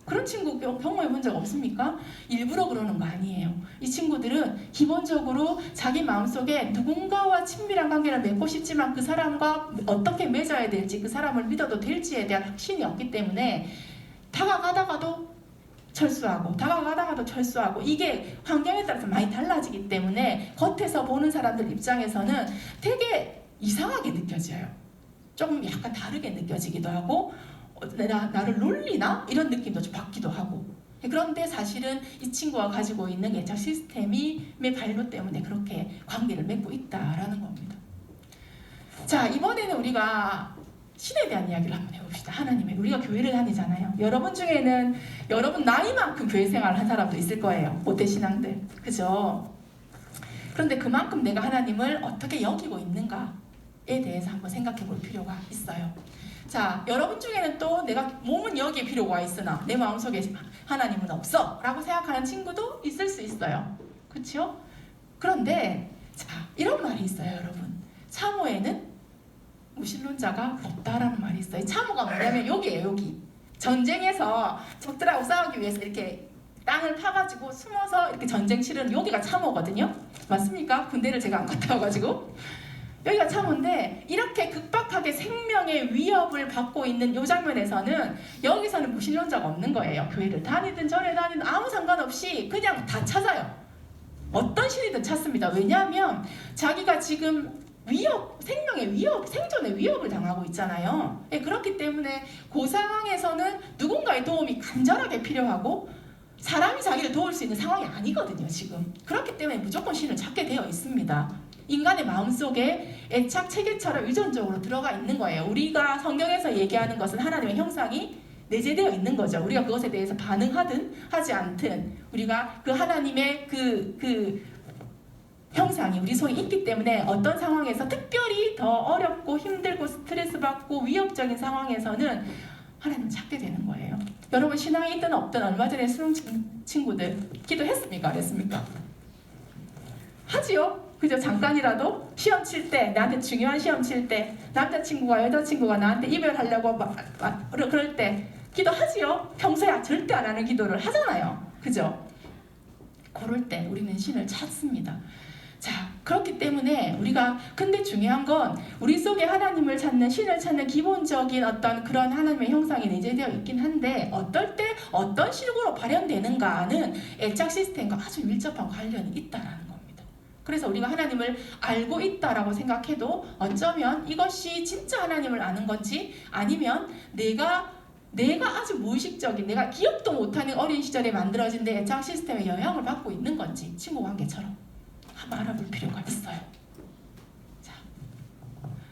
그런 친구 경험해 본 적 없습니까? 일부러 그러는 거 아니에요. 이 친구들은 기본적으로 자기 마음속에 누군가와 친밀한 관계를 맺고 싶지만 그 사람과 어떻게 맺어야 될지 그 사람을 믿어도 될지에 대한 확신이 없기 때문에 다가가다가도 철수하고 이게 환경에 따라서 많이 달라지기 때문에 겉에서 보는 사람들 입장에서는 되게 이상하게 느껴져요. 조금 약간 다르게 느껴지기도 하고 나를 놀리나? 이런 느낌도 좀 받기도 하고 그런데 사실은 이 친구가 가지고 있는 애착 시스템의 발로 때문에 그렇게 관계를 맺고 있다라는 겁니다. 자, 이번에는 우리가 신에 대한 이야기를 한번 해봅시다. 하나님의 우리가 교회를 다니잖아요. 여러분 중에는 여러분 나이만큼 교회 생활을 한 사람도 있을 거예요. 모태신앙들, 그죠? 그런데 그만큼 내가 하나님을 어떻게 여기고 있는가에 대해서 한번 생각해 볼 필요가 있어요. 자, 여러분 중에는 또 내가 몸은 여기에 필요가 있으나 내 마음속에 하나님은 없어 라고 생각하는 친구도 있을 수 있어요. 그렇죠? 그런데 자, 이런 말이 있어요. 여러분, 참호에는 무신론자가 없다라는 말이 있어요. 참호가 뭐냐면 여기예요. 여기 전쟁에서 적들하고 싸우기 위해서 이렇게 땅을 파가지고 숨어서 이렇게 전쟁 치르는 여기가 참호거든요. 맞습니까? 군대를 제가 안 갔다 와가지고 여기가 참호인데 이렇게 급박하게 생명의 위협을 받고 있는 이 장면에서는 여기서는 무신론자가 없는 거예요. 교회를 다니든 절에 다니든 아무 상관없이 그냥 다 찾아요. 어떤 신이든 찾습니다. 왜냐하면 자기가 지금 생명의 위협, 생존의 위협을 당하고 있잖아요. 그렇기 때문에 그 상황에서는 누군가의 도움이 간절하게 필요하고 사람이 자기를 도울 수 있는 상황이 아니거든요, 지금. 그렇기 때문에 무조건 신을 찾게 되어 있습니다. 인간의 마음속에 애착 체계처럼 유전적으로 들어가 있는 거예요. 우리가 성경에서 얘기하는 것은 하나님의 형상이 내재되어 있는 거죠. 우리가 그것에 대해서 반응하든 하지 않든 우리가 그 하나님의 그 형상이 우리 속에 있기 때문에 어떤 상황에서 특별히 더 어렵고 힘들고 스트레스 받고 위협적인 상황에서는 하나님을 찾게 되는 거예요. 여러분 신앙이 있든 없든 얼마 전에 수능 친구들 기도했습니까? 안 했습니까? 하지요. 그죠? 잠깐이라도 시험 칠 때, 나한테 중요한 시험 칠 때, 남자친구가 여자친구가 나한테 이별하려고 그럴 때 기도하지요. 평소에 절대 안 하는 기도를 하잖아요. 그죠? 그럴 때 우리는 신을 찾습니다. 자, 그렇기 때문에 근데 중요한 건 우리 속에 하나님을 찾는, 신을 찾는 기본적인 어떤 그런 하나님의 형상이 내재되어 있긴 한데 어떨 때 어떤 식으로 발현되는가는 애착 시스템과 아주 밀접한 관련이 있다라는 겁니다. 그래서 우리가 하나님을 알고 있다라고 생각해도 어쩌면 이것이 진짜 하나님을 아는 건지 아니면 내가 아주 무의식적인, 내가 기억도 못하는 어린 시절에 만들어진 내 애착 시스템에 영향을 받고 있는 건지 친구 관계처럼 한번 알아볼 필요가 있어요. 자,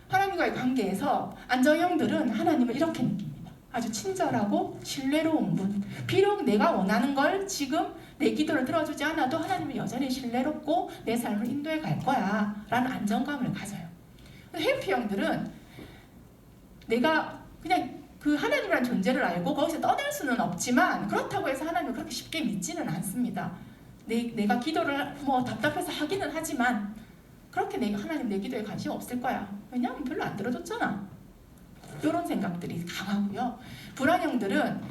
하나님과의 관계에서 안정형들은 하나님을 이렇게 느낍니다. 아주 친절하고 신뢰로운 분. 비록 내가 원하는 걸 지금 내 기도를 들어주지 않아도 하나님은 여전히 신뢰롭고 내 삶을 인도해 갈 거야 라는 안정감을 가져요. 해피형들은 내가 그냥 그 하나님이라는 존재를 알고 거기서 떠날 수는 없지만 그렇다고 해서 하나님을 그렇게 쉽게 믿지는 않습니다. 내가 기도를 뭐 답답해서 하기는 하지만 그렇게 하나님 내 기도에 관심 없을 거야. 왜냐하면 별로 안 들어줬잖아. 이런 생각들이 강하고요. 불안형들은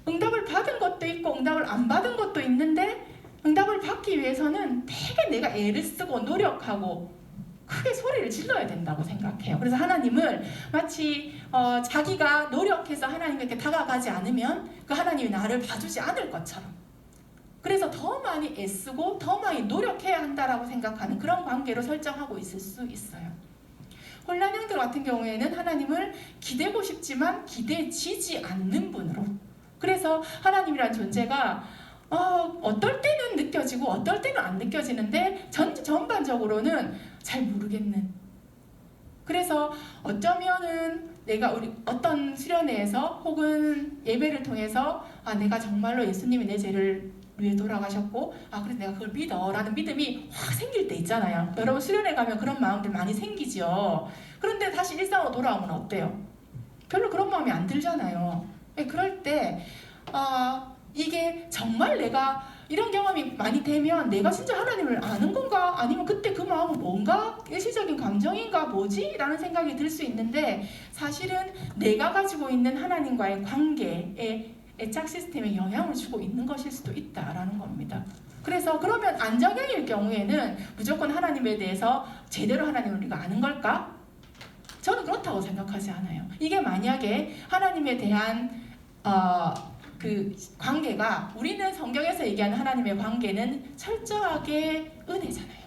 응답을 받은 것도 있고 응답을 안 받은 것도 있는데 응답을 받기 위해서는 되게 내가 애를 쓰고 노력하고 크게 소리를 질러야 된다고 생각해요. 그래서 하나님을 마치 자기가 노력해서 하나님께 다가가지 않으면 그 하나님이 나를 봐주지 않을 것처럼, 그래서 더 많이 애쓰고 더 많이 노력해야 한다라고 생각하는 그런 관계로 설정하고 있을 수 있어요. 혼란형들 같은 경우에는 하나님을 기대고 싶지만 기대지지 않는 분으로, 그래서 하나님이란 존재가 어떨 때는 느껴지고 어떨 때는 안 느껴지는데 전반적으로는 잘 모르겠는, 그래서 어쩌면은 내가 우리 어떤 수련회에서 혹은 예배를 통해서 내가 정말로 예수님이 내 죄를 위해 돌아가셨고 그래서 내가 그걸 믿어 라는 믿음이 확 생길 때 있잖아요. 여러분 수련회 가면 그런 마음들 많이 생기죠. 그런데 다시 일상으로 돌아오면 어때요? 별로 그런 마음이 안 들잖아요. 그럴 때 이게 정말 내가 이런 경험이 많이 되면 내가 진짜 하나님을 아는 건가? 아니면 그때 그 마음은 뭔가? 일시적인 감정인가? 뭐지? 라는 생각이 들 수 있는데 사실은 내가 가지고 있는 하나님과의 관계에 애착 시스템에 영향을 주고 있는 것일 수도 있다라는 겁니다. 그래서 그러면 안정형일 경우에는 무조건 하나님에 대해서 제대로 하나님을 우리가 아는 걸까? 저는 그렇다고 생각하지 않아요. 이게 만약에 하나님에 대한 그 관계가, 우리는 성경에서 얘기하는 하나님의 관계는 철저하게 은혜잖아요.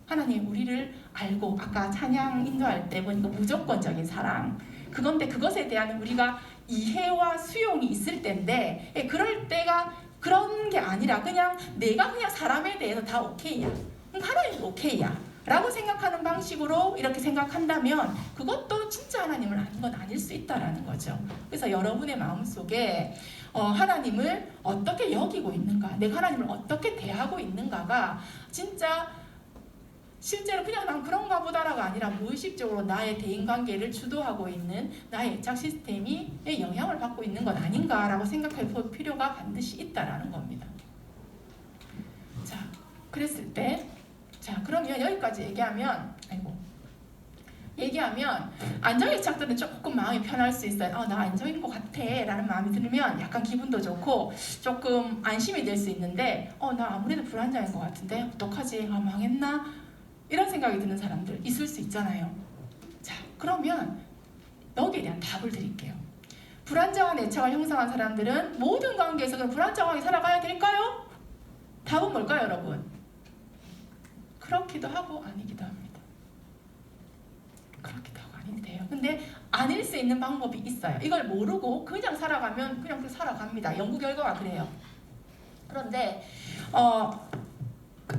하나님 우리를 알고, 아까 찬양 인도할 때 보니까 무조건적인 사랑, 그건데 그것에 대한 우리가 이해와 수용이 있을 때인데, 그럴 때가 그런 게 아니라 그냥 내가 그냥 사람에 대해서 다 오케이야, 하나님도 오케이야 라고 생각하는 방식으로 이렇게 생각한다면 그것도 진짜 하나님을 아는 건 아닐 수 있다라는 거죠. 그래서 여러분의 마음속에 하나님을 어떻게 여기고 있는가, 내가 하나님을 어떻게 대하고 있는가가 진짜 실제로 그냥 난 그런가 보다라가 아니라 무의식적으로 나의 대인관계를 주도하고 있는 나의 애착 시스템이 영향을 받고 있는 건 아닌가라고 생각해 볼 필요가 반드시 있다라는 겁니다. 자, 그랬을 때, 자 그러면 여기까지 얘기하면 안정애착들은 조금 마음이 편할 수 있어요. 나 안정인 것 같아 라는 마음이 들면 약간 기분도 좋고 조금 안심이 될 수 있는데 나 아무래도 불안정인 것 같은데 어떡하지? 망했나? 이런 생각이 드는 사람들 있을 수 있잖아요. 자, 그러면 여기에 대한 답을 드릴게요. 불안정한 애착을 형성한 사람들은 모든 관계에서 그럼 불안정하게 살아가야 될까요? 답은 뭘까요, 여러분? 그렇기도 하고 아니기도 합니다. 그렇기도 하고 아니기도 해요. 근데 아닐 수 있는 방법이 있어요. 이걸 모르고 그냥 살아가면 그냥 살아갑니다. 연구 결과가 그래요. 그런데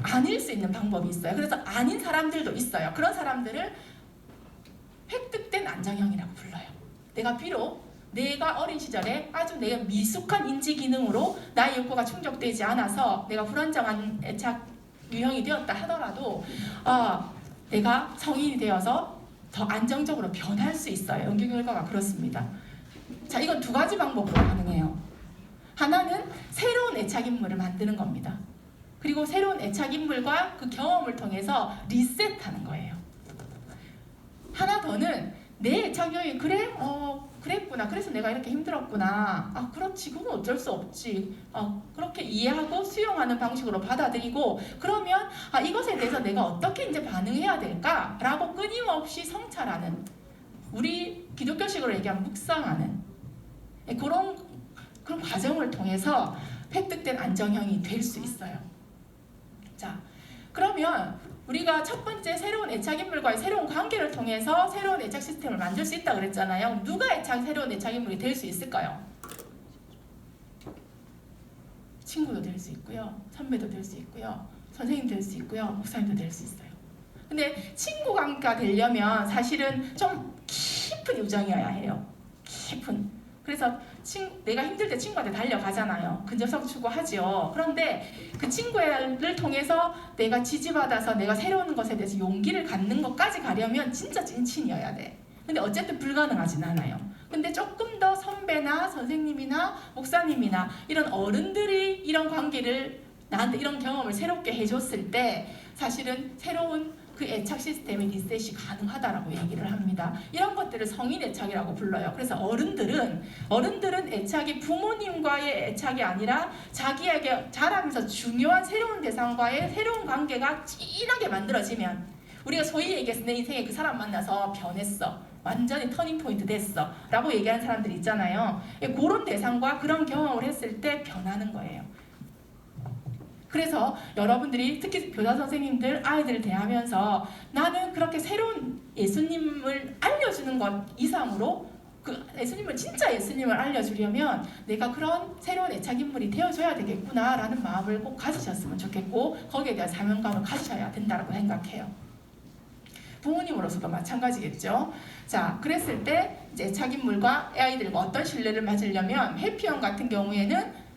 아닐 수 있는 방법이 있어요. 그래서 아닌 사람들도 있어요. 그런 사람들을 획득된 안정형이라고 불러요. 내가 비록 내가 어린 시절에 아주 내가 미숙한 인지 기능으로 나의 욕구가 충족되지 않아서 내가 불안정한 애착 유형이 되었다 하더라도 내가 성인이 되어서 더 안정적으로 변할 수 있어요. 연구 결과가 그렇습니다. 자, 이건 두 가지 방법으로 가능해요. 하나는 새로운 애착인물을 만드는 겁니다. 그리고 새로운 애착인물과 그 경험을 통해서 리셋하는 거예요. 하나 더는 내 애착형이 그랬구나. 그래서 내가 이렇게 힘들었구나. 그렇지. 그건 어쩔 수 없지. 그렇게 이해하고 수용하는 방식으로 받아들이고 그러면 이것에 대해서 내가 어떻게 이제 반응해야 될까라고 끊임없이 성찰하는, 우리 기독교식으로 얘기하면 묵상하는 그런 과정을 통해서 획득된 안정형이 될 수 있어요. 자, 그러면 우리가 첫 번째 새로운 애착인물과의 새로운 관계를 통해서 새로운 애착 시스템을 만들 수 있다고 그랬잖아요. 누가 새로운 애착인물이 될 수 있을까요? 친구도 될 수 있고요. 선배도 될 수 있고요. 선생님 될 수 있고요, 목사님도 될 수 있어요. 근데 친구 관계가 되려면 사실은 좀 깊은 우정이어야 해요. 깊은. 그래서 내가 힘들 때 친구한테 달려가잖아요. 근접성 추구하죠. 그런데 그 친구를 통해서 내가 지지받아서 내가 새로운 것에 대해서 용기를 갖는 것까지 가려면 진짜 찐친이어야 돼. 근데 어쨌든 불가능하진 않아요. 근데 조금 더 선배나 선생님이나 목사님이나 이런 어른들이 이런 관계를 나한테 이런 경험을 새롭게 해줬을 때 사실은 새로운 그 애착 시스템의 리셋이 가능하다라고 얘기를 합니다. 이런 것들을 성인 애착이라고 불러요. 그래서 어른들은 애착이 부모님과의 애착이 아니라 자기에게 자라면서 중요한 새로운 대상과의 새로운 관계가 진하게 만들어지면, 우리가 소위 얘기해서 내 인생에 그 사람 만나서 변했어, 완전히 터닝 포인트 됐어 라고 얘기하는 사람들 있잖아요. 그런 대상과 그런 경험을 했을 때 변하는 거예요. 그래서 여러분들이 특히 교사 선생님들 아이들을 대하면서 나는 그렇게 새로운 예수님을 알려주는 것 이상으로 그 예수님을 진짜 예수님을 알려주려면 내가 그런 새로운 애착인물이 되어줘야 되겠구나 라는 마음을 꼭 가지셨으면 좋겠고, 거기에 대한 사명감을 가지셔야 된다고 생각해요. 부모님으로서도 마찬가지겠죠. 자, 그랬을 때 이제 애착인물과 아이들과 어떤 신뢰를 맺으려면 해피형 같은 경우에는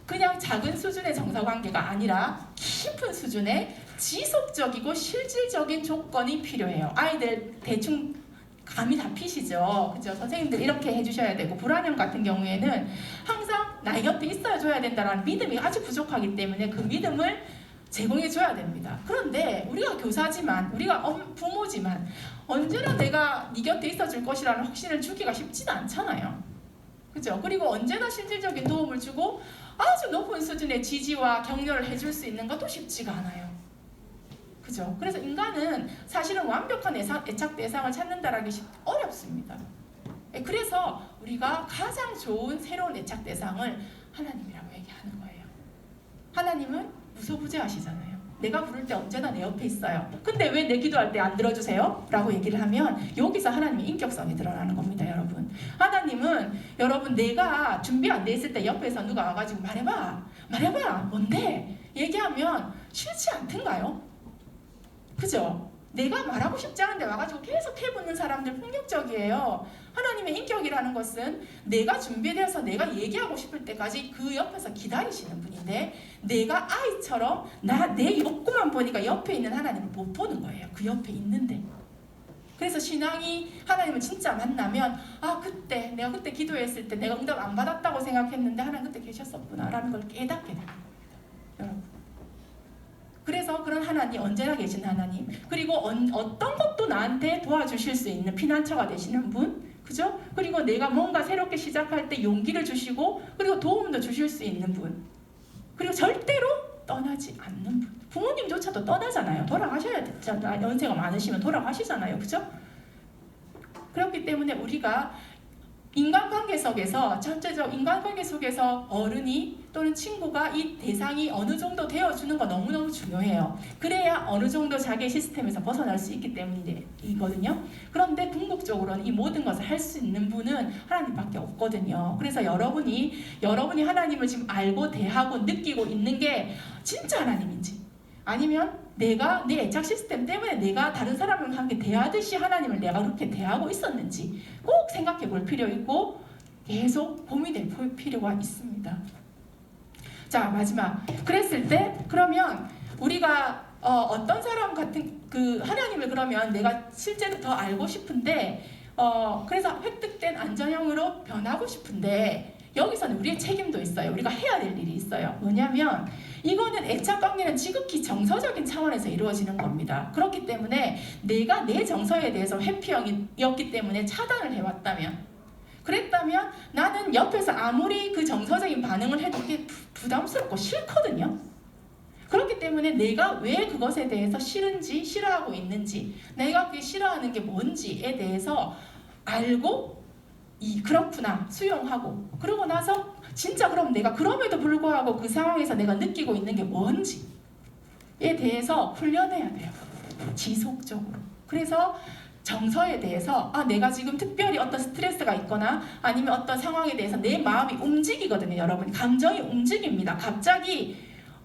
그냥 작은 수준의 정서관계가 아니라 깊은 수준의 지속적이고 실질적인 조건이 필요해요. 아이들 대충 감이 다 피시죠. 그죠? 선생님들 이렇게 해주셔야 되고, 불안형 같은 경우에는 항상 나의 곁에 있어줘야 된다는 믿음이 아주 부족하기 때문에 그 믿음을 제공해줘야 됩니다. 그런데 우리가 교사지만, 우리가 부모지만 언제나 내가 네 곁에 있어줄 것이라는 확신을 주기가 쉽지는 않잖아요. 그죠? 그리고 언제나 실질적인 도움을 주고 아주 높은 수준의 지지와 격려를 해줄 수 있는 것도 쉽지가 않아요. 그죠? 그래서 인간은 사실은 완벽한 애착 대상을 찾는다라는 게 어렵습니다. 그래서 우리가 가장 좋은 새로운 애착 대상을 하나님이라고 얘기하는 거예요. 하나님은 무소부재하시잖아요. 내가 부를 때 언제나 내 옆에 있어요. 근데 왜 내 기도할 때 안 들어주세요? 라고 얘기를 하면 여기서 하나님의 인격성이 드러나는 겁니다, 여러분. 하나님은 여러분 내가 준비 안 돼 있을 때 옆에서 누가 와가지고 말해봐 뭔데? 얘기하면 싫지 않던가요? 그죠? 내가 말하고 싶지 않은데 와가지고 계속 해붙는 사람들 폭력적이에요. 하나님의 인격이라는 것은 내가 준비되어서 내가 얘기하고 싶을 때까지 그 옆에서 기다리시는 분인데, 내가 아이처럼 내 욕구만 보니까 옆에 있는 하나님을 못 보는 거예요. 그 옆에 있는데. 그래서 신앙이 하나님을 진짜 만나면 그때 내가 그때 기도했을 때 내가 응답 안 받았다고 생각했는데 하나님 그때 계셨었구나 라는 걸 깨닫게 되는 겁니다, 여러분. 그래서 그런 하나님, 언제나 계신 하나님, 그리고 어떤 것도 나한테 도와주실 수 있는 피난처가 되시는 분, 그죠? 그리고 내가 뭔가 새롭게 시작할 때 용기를 주시고 그리고 도움도 주실 수 있는 분, 그리고 절대로 떠나지 않는 분. 부모님조차도 떠나잖아요. 돌아가셔야 되잖아요. 연세가 많으시면 돌아가시잖아요. 그죠? 그렇기 때문에 우리가 인간관계 속에서, 전체적 인간관계 속에서 어른이 또는 친구가 이 대상이 어느 정도 되어주는 거 너무너무 중요해요. 그래야 어느 정도 자기의 시스템에서 벗어날 수 있기 때문이거든요. 그런데 궁극적으로는 이 모든 것을 할 수 있는 분은 하나님밖에 없거든요. 그래서 여러분이 하나님을 지금 알고 대하고 느끼고 있는 게 진짜 하나님인지, 아니면 내가 내 애착 시스템 때문에 내가 다른 사람을 함께 대하듯이 하나님을 내가 그렇게 대하고 있었는지 꼭 생각해 볼 필요 있고 계속 고민될 필요가 있습니다. 자, 마지막. 그랬을 때 그러면 우리가 어떤 사람 같은 그 하나님을 그러면 내가 실제로 더 알고 싶은데 그래서 획득된 안전형으로 변하고 싶은데, 여기서는 우리의 책임도 있어요. 우리가 해야 될 일이 있어요. 뭐냐면 이거는 애착관계는 지극히 정서적인 차원에서 이루어지는 겁니다. 그렇기 때문에 내가 내 정서에 대해서 회피형이었기 때문에 차단을 해왔다면, 그랬다면 나는 옆에서 아무리 그 정서적인 반응을 해도 그게 부담스럽고 싫거든요. 그렇기 때문에 내가 왜 그것에 대해서 싫은지, 싫어하고 있는지, 내가 그게 싫어하는 게 뭔지에 대해서 알고 그렇구나 수용하고, 그러고 나서 진짜 그럼 내가 그럼에도 불구하고 그 상황에서 내가 느끼고 있는 게 뭔지에 대해서 훈련해야 돼요, 지속적으로. 그래서 정서에 대해서 내가 지금 특별히 어떤 스트레스가 있거나 아니면 어떤 상황에 대해서 내 마음이 움직이거든요. 여러분, 감정이 움직입니다. 갑자기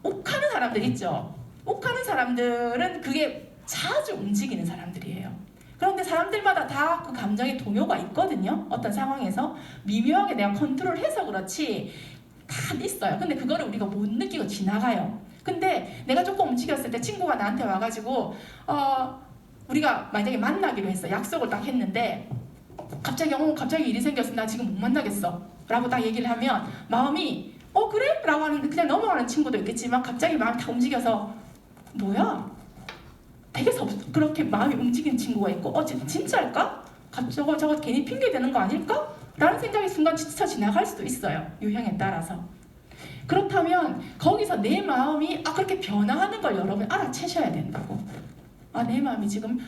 욱하는 사람들 있죠. 욱하는 사람들은 그게 자주 움직이는 사람들이에요. 그런데 사람들마다 다 그 감정의 동요가 있거든요. 어떤 상황에서 미묘하게 내가 컨트롤해서 그렇지 다 있어요. 근데 그거를 우리가 못 느끼고 지나가요. 근데 내가 조금 움직였을 때 친구가 나한테 와가지고 우리가 만약에 만나기로 했어. 약속을 딱 했는데 갑자기 일이 생겼어. 나 지금 못 만나겠어. 라고 딱 얘기를 하면 마음이 그래? 라고 하는 그냥 넘어가는 친구도 있겠지만 갑자기 마음이 다 움직여서 뭐야? 되게 그렇게 마음이 움직이는 친구가 있고 진짜일까? 저거 괜히 핑계 대는 거 아닐까? 라는 생각이 순간 스쳐 지나갈 수도 있어요. 유형에 따라서. 그렇다면 거기서 내 마음이 그렇게 변화하는 걸 여러분 알아채셔야 된다고. 내 마음이 지금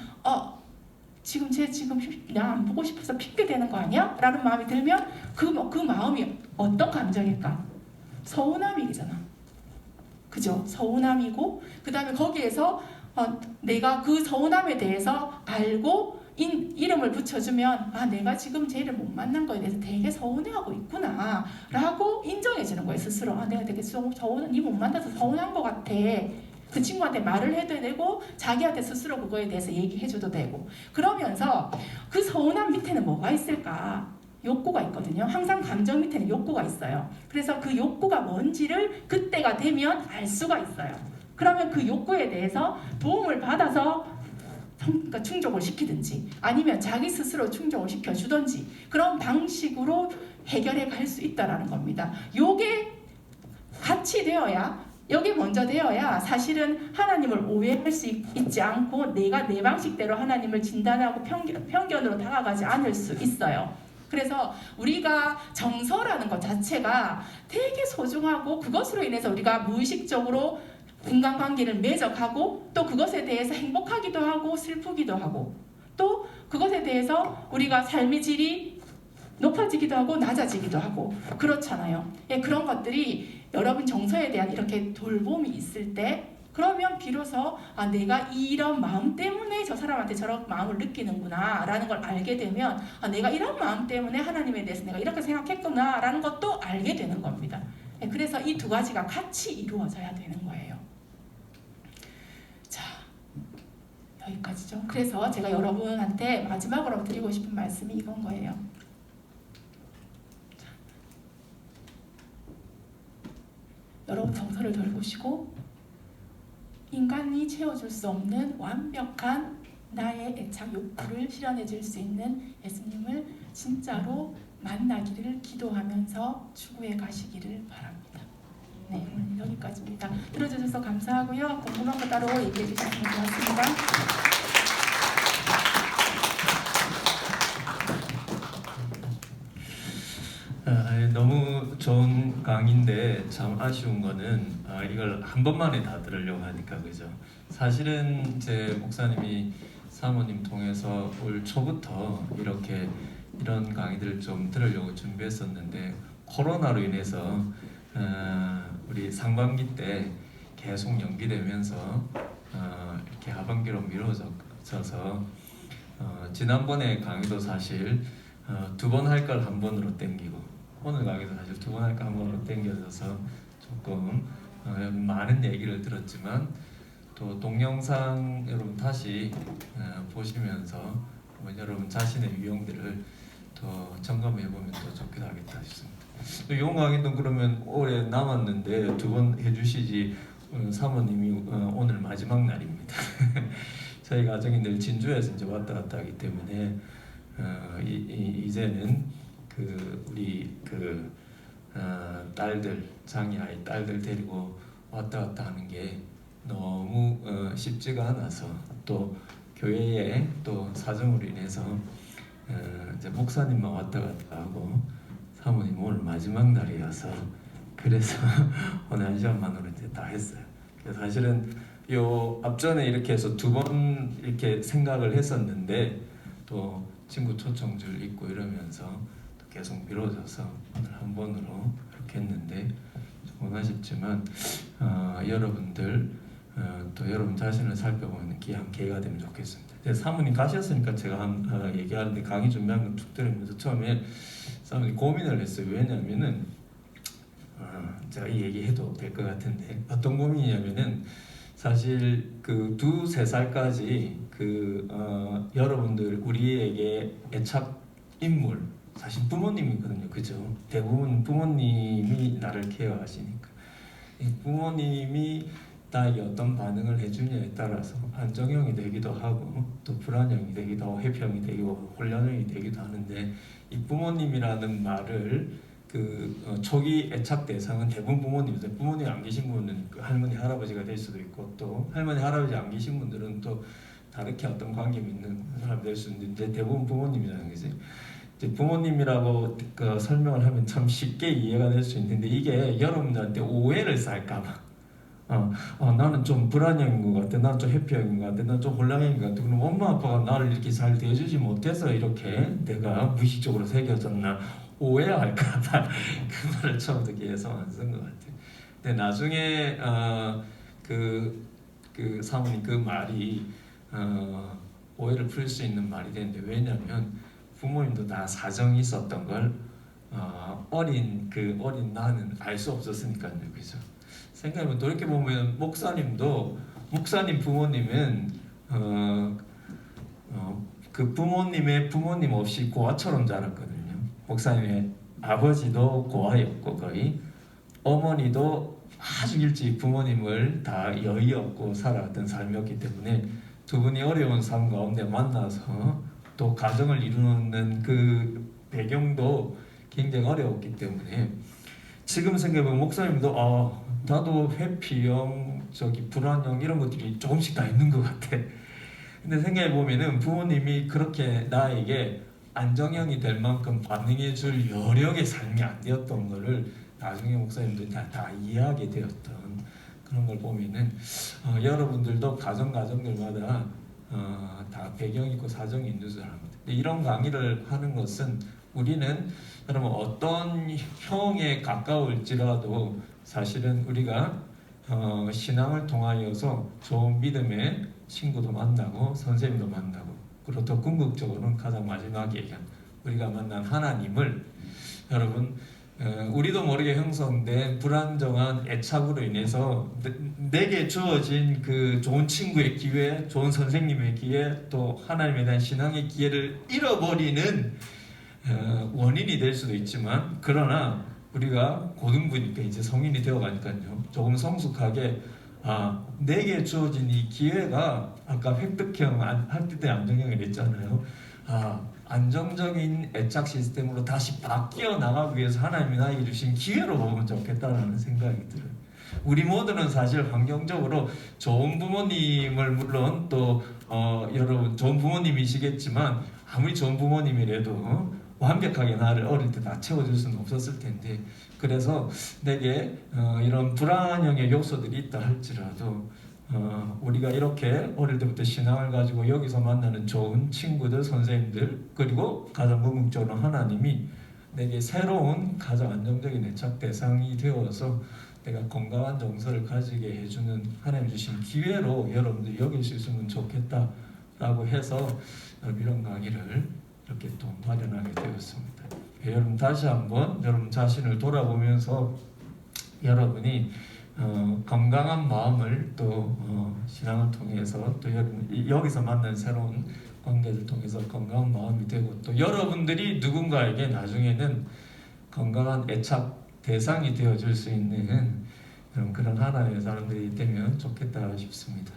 쟤 지금 나 안 보고 싶어서 핑계 대는 거 아니야? 라는 마음이 들면 그 마음이 어떤 감정일까? 서운함이잖아. 그죠? 서운함이고 그 다음에 거기에서 내가 그 서운함에 대해서 알고 이름을 붙여주면 내가 지금 쟤를 못 만난 거에 대해서 되게 서운해하고 있구나 라고 인정해주는 거예요. 스스로 내가 되게 니 못 만나서 서운한 것 같아. 그 친구한테 말을 해도 되고 자기한테 스스로 그거에 대해서 얘기해줘도 되고 그러면서 그 서운함 밑에는 뭐가 있을까? 욕구가 있거든요. 항상 감정 밑에는 욕구가 있어요. 그래서 그 욕구가 뭔지를 그때가 되면 알 수가 있어요. 그러면 그 욕구에 대해서 도움을 받아서 그러니까 충족을 시키든지 아니면 자기 스스로 충족을 시켜주든지 그런 방식으로 해결해 갈 수 있다는 겁니다. 요게 같이 되어야 여기 먼저 되어야 사실은 하나님을 오해할 수 있지 않고 내가 내 방식대로 하나님을 진단하고 편견으로 다가가지 않을 수 있어요. 그래서 우리가 정서라는 것 자체가 되게 소중하고 그것으로 인해서 우리가 무의식적으로 인간관계를 맺어가고 또 그것에 대해서 행복하기도 하고 슬프기도 하고 또 그것에 대해서 우리가 삶의 질이 높아지기도 하고 낮아지기도 하고 그렇잖아요. 그런 것들이 여러분 정서에 대한 이렇게 돌봄이 있을 때 그러면 비로소 내가 이런 마음 때문에 저 사람한테 저런 마음을 느끼는구나 라는 걸 알게 되면 내가 이런 마음 때문에 하나님에 대해서 내가 이렇게 생각했구나 라는 것도 알게 되는 겁니다. 그래서 이 두 가지가 같이 이루어져야 되는 거예요. 자, 여기까지죠. 그래서 제가 여러분한테 마지막으로 드리고 싶은 말씀이 이건 거예요. 여러분 정서를 돌보시고 인간이 채워줄 수 없는 완벽한 나의 애착 욕구를 실현해 줄 수 있는 예수님을 진짜로 만나기를 기도하면서 추구해 가시기를 바랍니다. 네, 오늘 여기까지입니다. 들어주셔서 감사하고요. 궁금한 거 따로 얘기해 주시면 고맙습니다. 너무 좋은 강의인데 참 아쉬운 거는 이걸 한 번만에 다 들으려고 하니까 그죠. 사실은 이제 목사님이 사모님 통해서 올 초부터 이런 강의들을 좀 들으려고 준비했었는데 코로나로 인해서 우리 상반기 때 계속 연기되면서 이렇게 하반기로 미뤄져서 지난번에 강의도 사실 2번 할 걸 한 번으로 땡기고 오늘 강의도 사실 2번 할 걸 한 번으로 땡겨져서 조금 많은 얘기를 들었지만 또 동영상 여러분 다시 보시면서 여러분 자신의 유형들을 더 점검해 보면 더 좋기도 하겠다 싶습니다. 이 강의도 그러면 올해 남았는데 2번 해주시지 사모님이 오늘 마지막 날입니다. 저희 가정이 늘 진주에서 이제 왔다 갔다 하기 때문에 이제는 우리 딸들 장이 아이 딸들 데리고 왔다 갔다 하는 게 너무 쉽지가 않아서 또 교회에 또 사정으로 인해서 이제 목사님만 왔다 갔다 하고 사모님 오늘 마지막 날이어서 그래서 오늘 1시간만으로 이제 다 했어요. 그래서 사실은 요 앞전에 이렇게 해서 2번 이렇게 생각을 했었는데 또 친구 초청줄 있고 이러면서 또 계속 미뤄져서 오늘 한 번으로 그렇게 했는데 조금 아쉽지만 여러분들 또 여러분 자신을 살펴보는 귀한 기회가 되면 좋겠습니다. 사모님 가셨으니까 제가 얘기하는데 강의 준비한 건 쭉 들으면서 처음에 사모님 고민을 했어요. 왜냐하면은 제가 이 얘기해도 될 것 같은데 어떤 고민이냐면은 사실 그 2~3살까지 여러분들 우리에게 애착 인물 사실 부모님이거든요, 그죠? 대부분 부모님이 나를 케어하시니까 이 부모님이 나에게 어떤 반응을 해주냐에 따라서 안정형이 되기도 하고 또 불안형이 되기도 하고 회피형이 되고 혼란형이 되기도 하는데 이 부모님이라는 말을 초기 애착 대상은 대부분 부모님이세요. 부모님 안 계신 분은 할머니 할아버지가 될 수도 있고 또 할머니 할아버지 안 계신 분들은 또 다르게 어떤 관계 있는 사람이 될 수 있는데 대부분 부모님이라는 거지. 이제 부모님이라고 설명을 하면 참 쉽게 이해가 될 수 있는데 이게 여러분들한테 오해를 쌓을까봐 나는 좀 불안형인 것 같아, 난 좀 회피형인 것 같아, 난 좀 혼란형인 것 같아. 그럼 엄마 아빠가 나를 이렇게 잘 대해주지 못해서 이렇게 내가 무의식적으로 새겨졌나 오해할까봐 그 말을 처음부터 계속 안 쓴 것 같아요. 근데 나중에 그 사모님 그 말이 오해를 풀 수 있는 말이 되는데 왜냐면 부모님도 다 사정이 있었던 걸 어린 나는 알 수 없었으니까요, 그죠? 생각해보면 돌이켜 보면 목사님 부모님은 그 부모님의 부모님 없이 고아처럼 자랐거든요. 목사님의 아버지도 고아였고 거의 어머니도 아주 일찍 부모님을 다 여의 없고 살아왔던 삶이었기 때문에 두 분이 어려운 삶 가운데 만나서 또 가정을 이루는 그 배경도 굉장히 어려웠기 때문에 지금 생각해보면 목사님도 나도 회피형, 불안형 이런 것들이 조금씩 다 있는 것 같아. 근데 생각해보면은 부모님이 그렇게 나에게 안정형이 될 만큼 반응해줄 여력의 삶이 안 되었던 거를 나중에 목사님들이 다 이해하게 되었던 그런 걸 보면은 여러분들도 가정들마다 다 배경이 있고 사정이 있는 줄 압니다. 근데 이런 강의를 하는 것은 우리는 여러분 어떤 형에 가까울지라도 사실은 우리가 신앙을 통하여서 좋은 믿음의 친구도 만나고 선생님도 만나고 그리고 더 궁극적으로는 가장 마지막에 우리가 만난 하나님을 여러분 우리도 모르게 형성된 불안정한 애착으로 인해서 내게 주어진 그 좋은 친구의 기회, 좋은 선생님의 기회, 또 하나님에 대한 신앙의 기회를 잃어버리는 원인이 될 수도 있지만 그러나 우리가 고등부니까 이제 성인이 되어가니까요 조금 성숙하게 내게 주어진 이 기회가 아까 획득형 학교 때 안정형이 됐잖아요. 안정적인 애착 시스템으로 다시 바뀌어 나가기 위해서 하나님이 나에게 주신 기회로 보면 좋겠다라는 생각이 들어요. 우리 모두는 사실 환경적으로 좋은 부모님을 물론 또 여러분 좋은 부모님이시겠지만 아무리 좋은 부모님이라도 완벽하게 나를 어릴 때 다 채워줄 수는 없었을 텐데 그래서 내게 이런 불안형의 요소들이 있다 할지라도 우리가 이렇게 어릴 때부터 신앙을 가지고 여기서 만나는 좋은 친구들, 선생님들 그리고 가장 궁극적으로 하나님이 내게 새로운 가장 안정적인 애착 대상이 되어서 내가 건강한 정서를 가지게 해주는 하나님 주신 기회로 여러분들이 여길 수 있으면 좋겠다라고 해서 이런 강의를 이렇게 또 마련하게 되었습니다. 여러분 다시 한번 여러분 자신을 돌아보면서 여러분이 건강한 마음을 또 신앙을 통해서 또 여기서 만난 새로운 관계를 통해서 건강한 마음이 되고 또 여러분들이 누군가에게 나중에는 건강한 애착 대상이 되어줄 수 있는 그런 하나님의 사람들이 되면 좋겠다 싶습니다.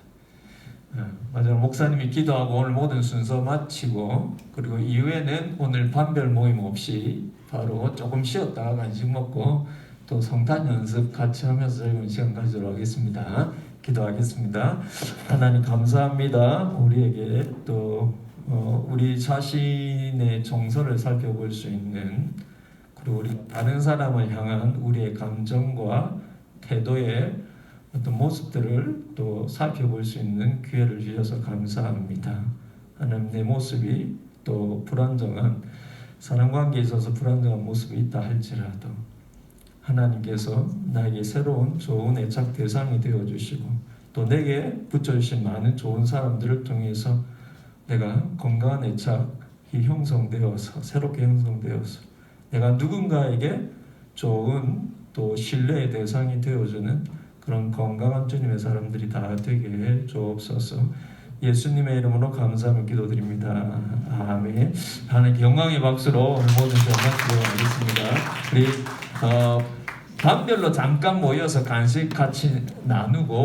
맞아요. 목사님이 기도하고 오늘 모든 순서 마치고 그리고 이후에는 오늘 반별 모임 없이 바로 조금 쉬었다가 간식 먹고 또 성탄 연습 같이 하면서 즐거운 시간 가지도록 하겠습니다. 기도하겠습니다. 하나님 감사합니다. 우리에게 또 우리 자신의 정서를 살펴볼 수 있는 그리고 우리 다른 사람을 향한 우리의 감정과 태도의 어떤 모습들을 또 살펴볼 수 있는 기회를 주셔서 감사합니다. 하나님 내 모습이 또 불안정한 사람관계에 있어서 불안정한 모습이 있다 할지라도 하나님께서 나에게 새로운 좋은 애착 대상이 되어주시고 또 내게 붙여주신 많은 좋은 사람들을 통해서 내가 건강한 애착이 형성되어서 새롭게 형성되어서 내가 누군가에게 좋은 또 신뢰의 대상이 되어주는 그런 건강한 주님의 사람들이 다 되게 해 주옵소서. 예수님의 이름으로 감사하며 기도드립니다. 아멘. 하나님 영광의 박수로 오늘 모든 정말 기도하겠습니다. 우리 반별로 잠깐 모여서 간식 같이 나누고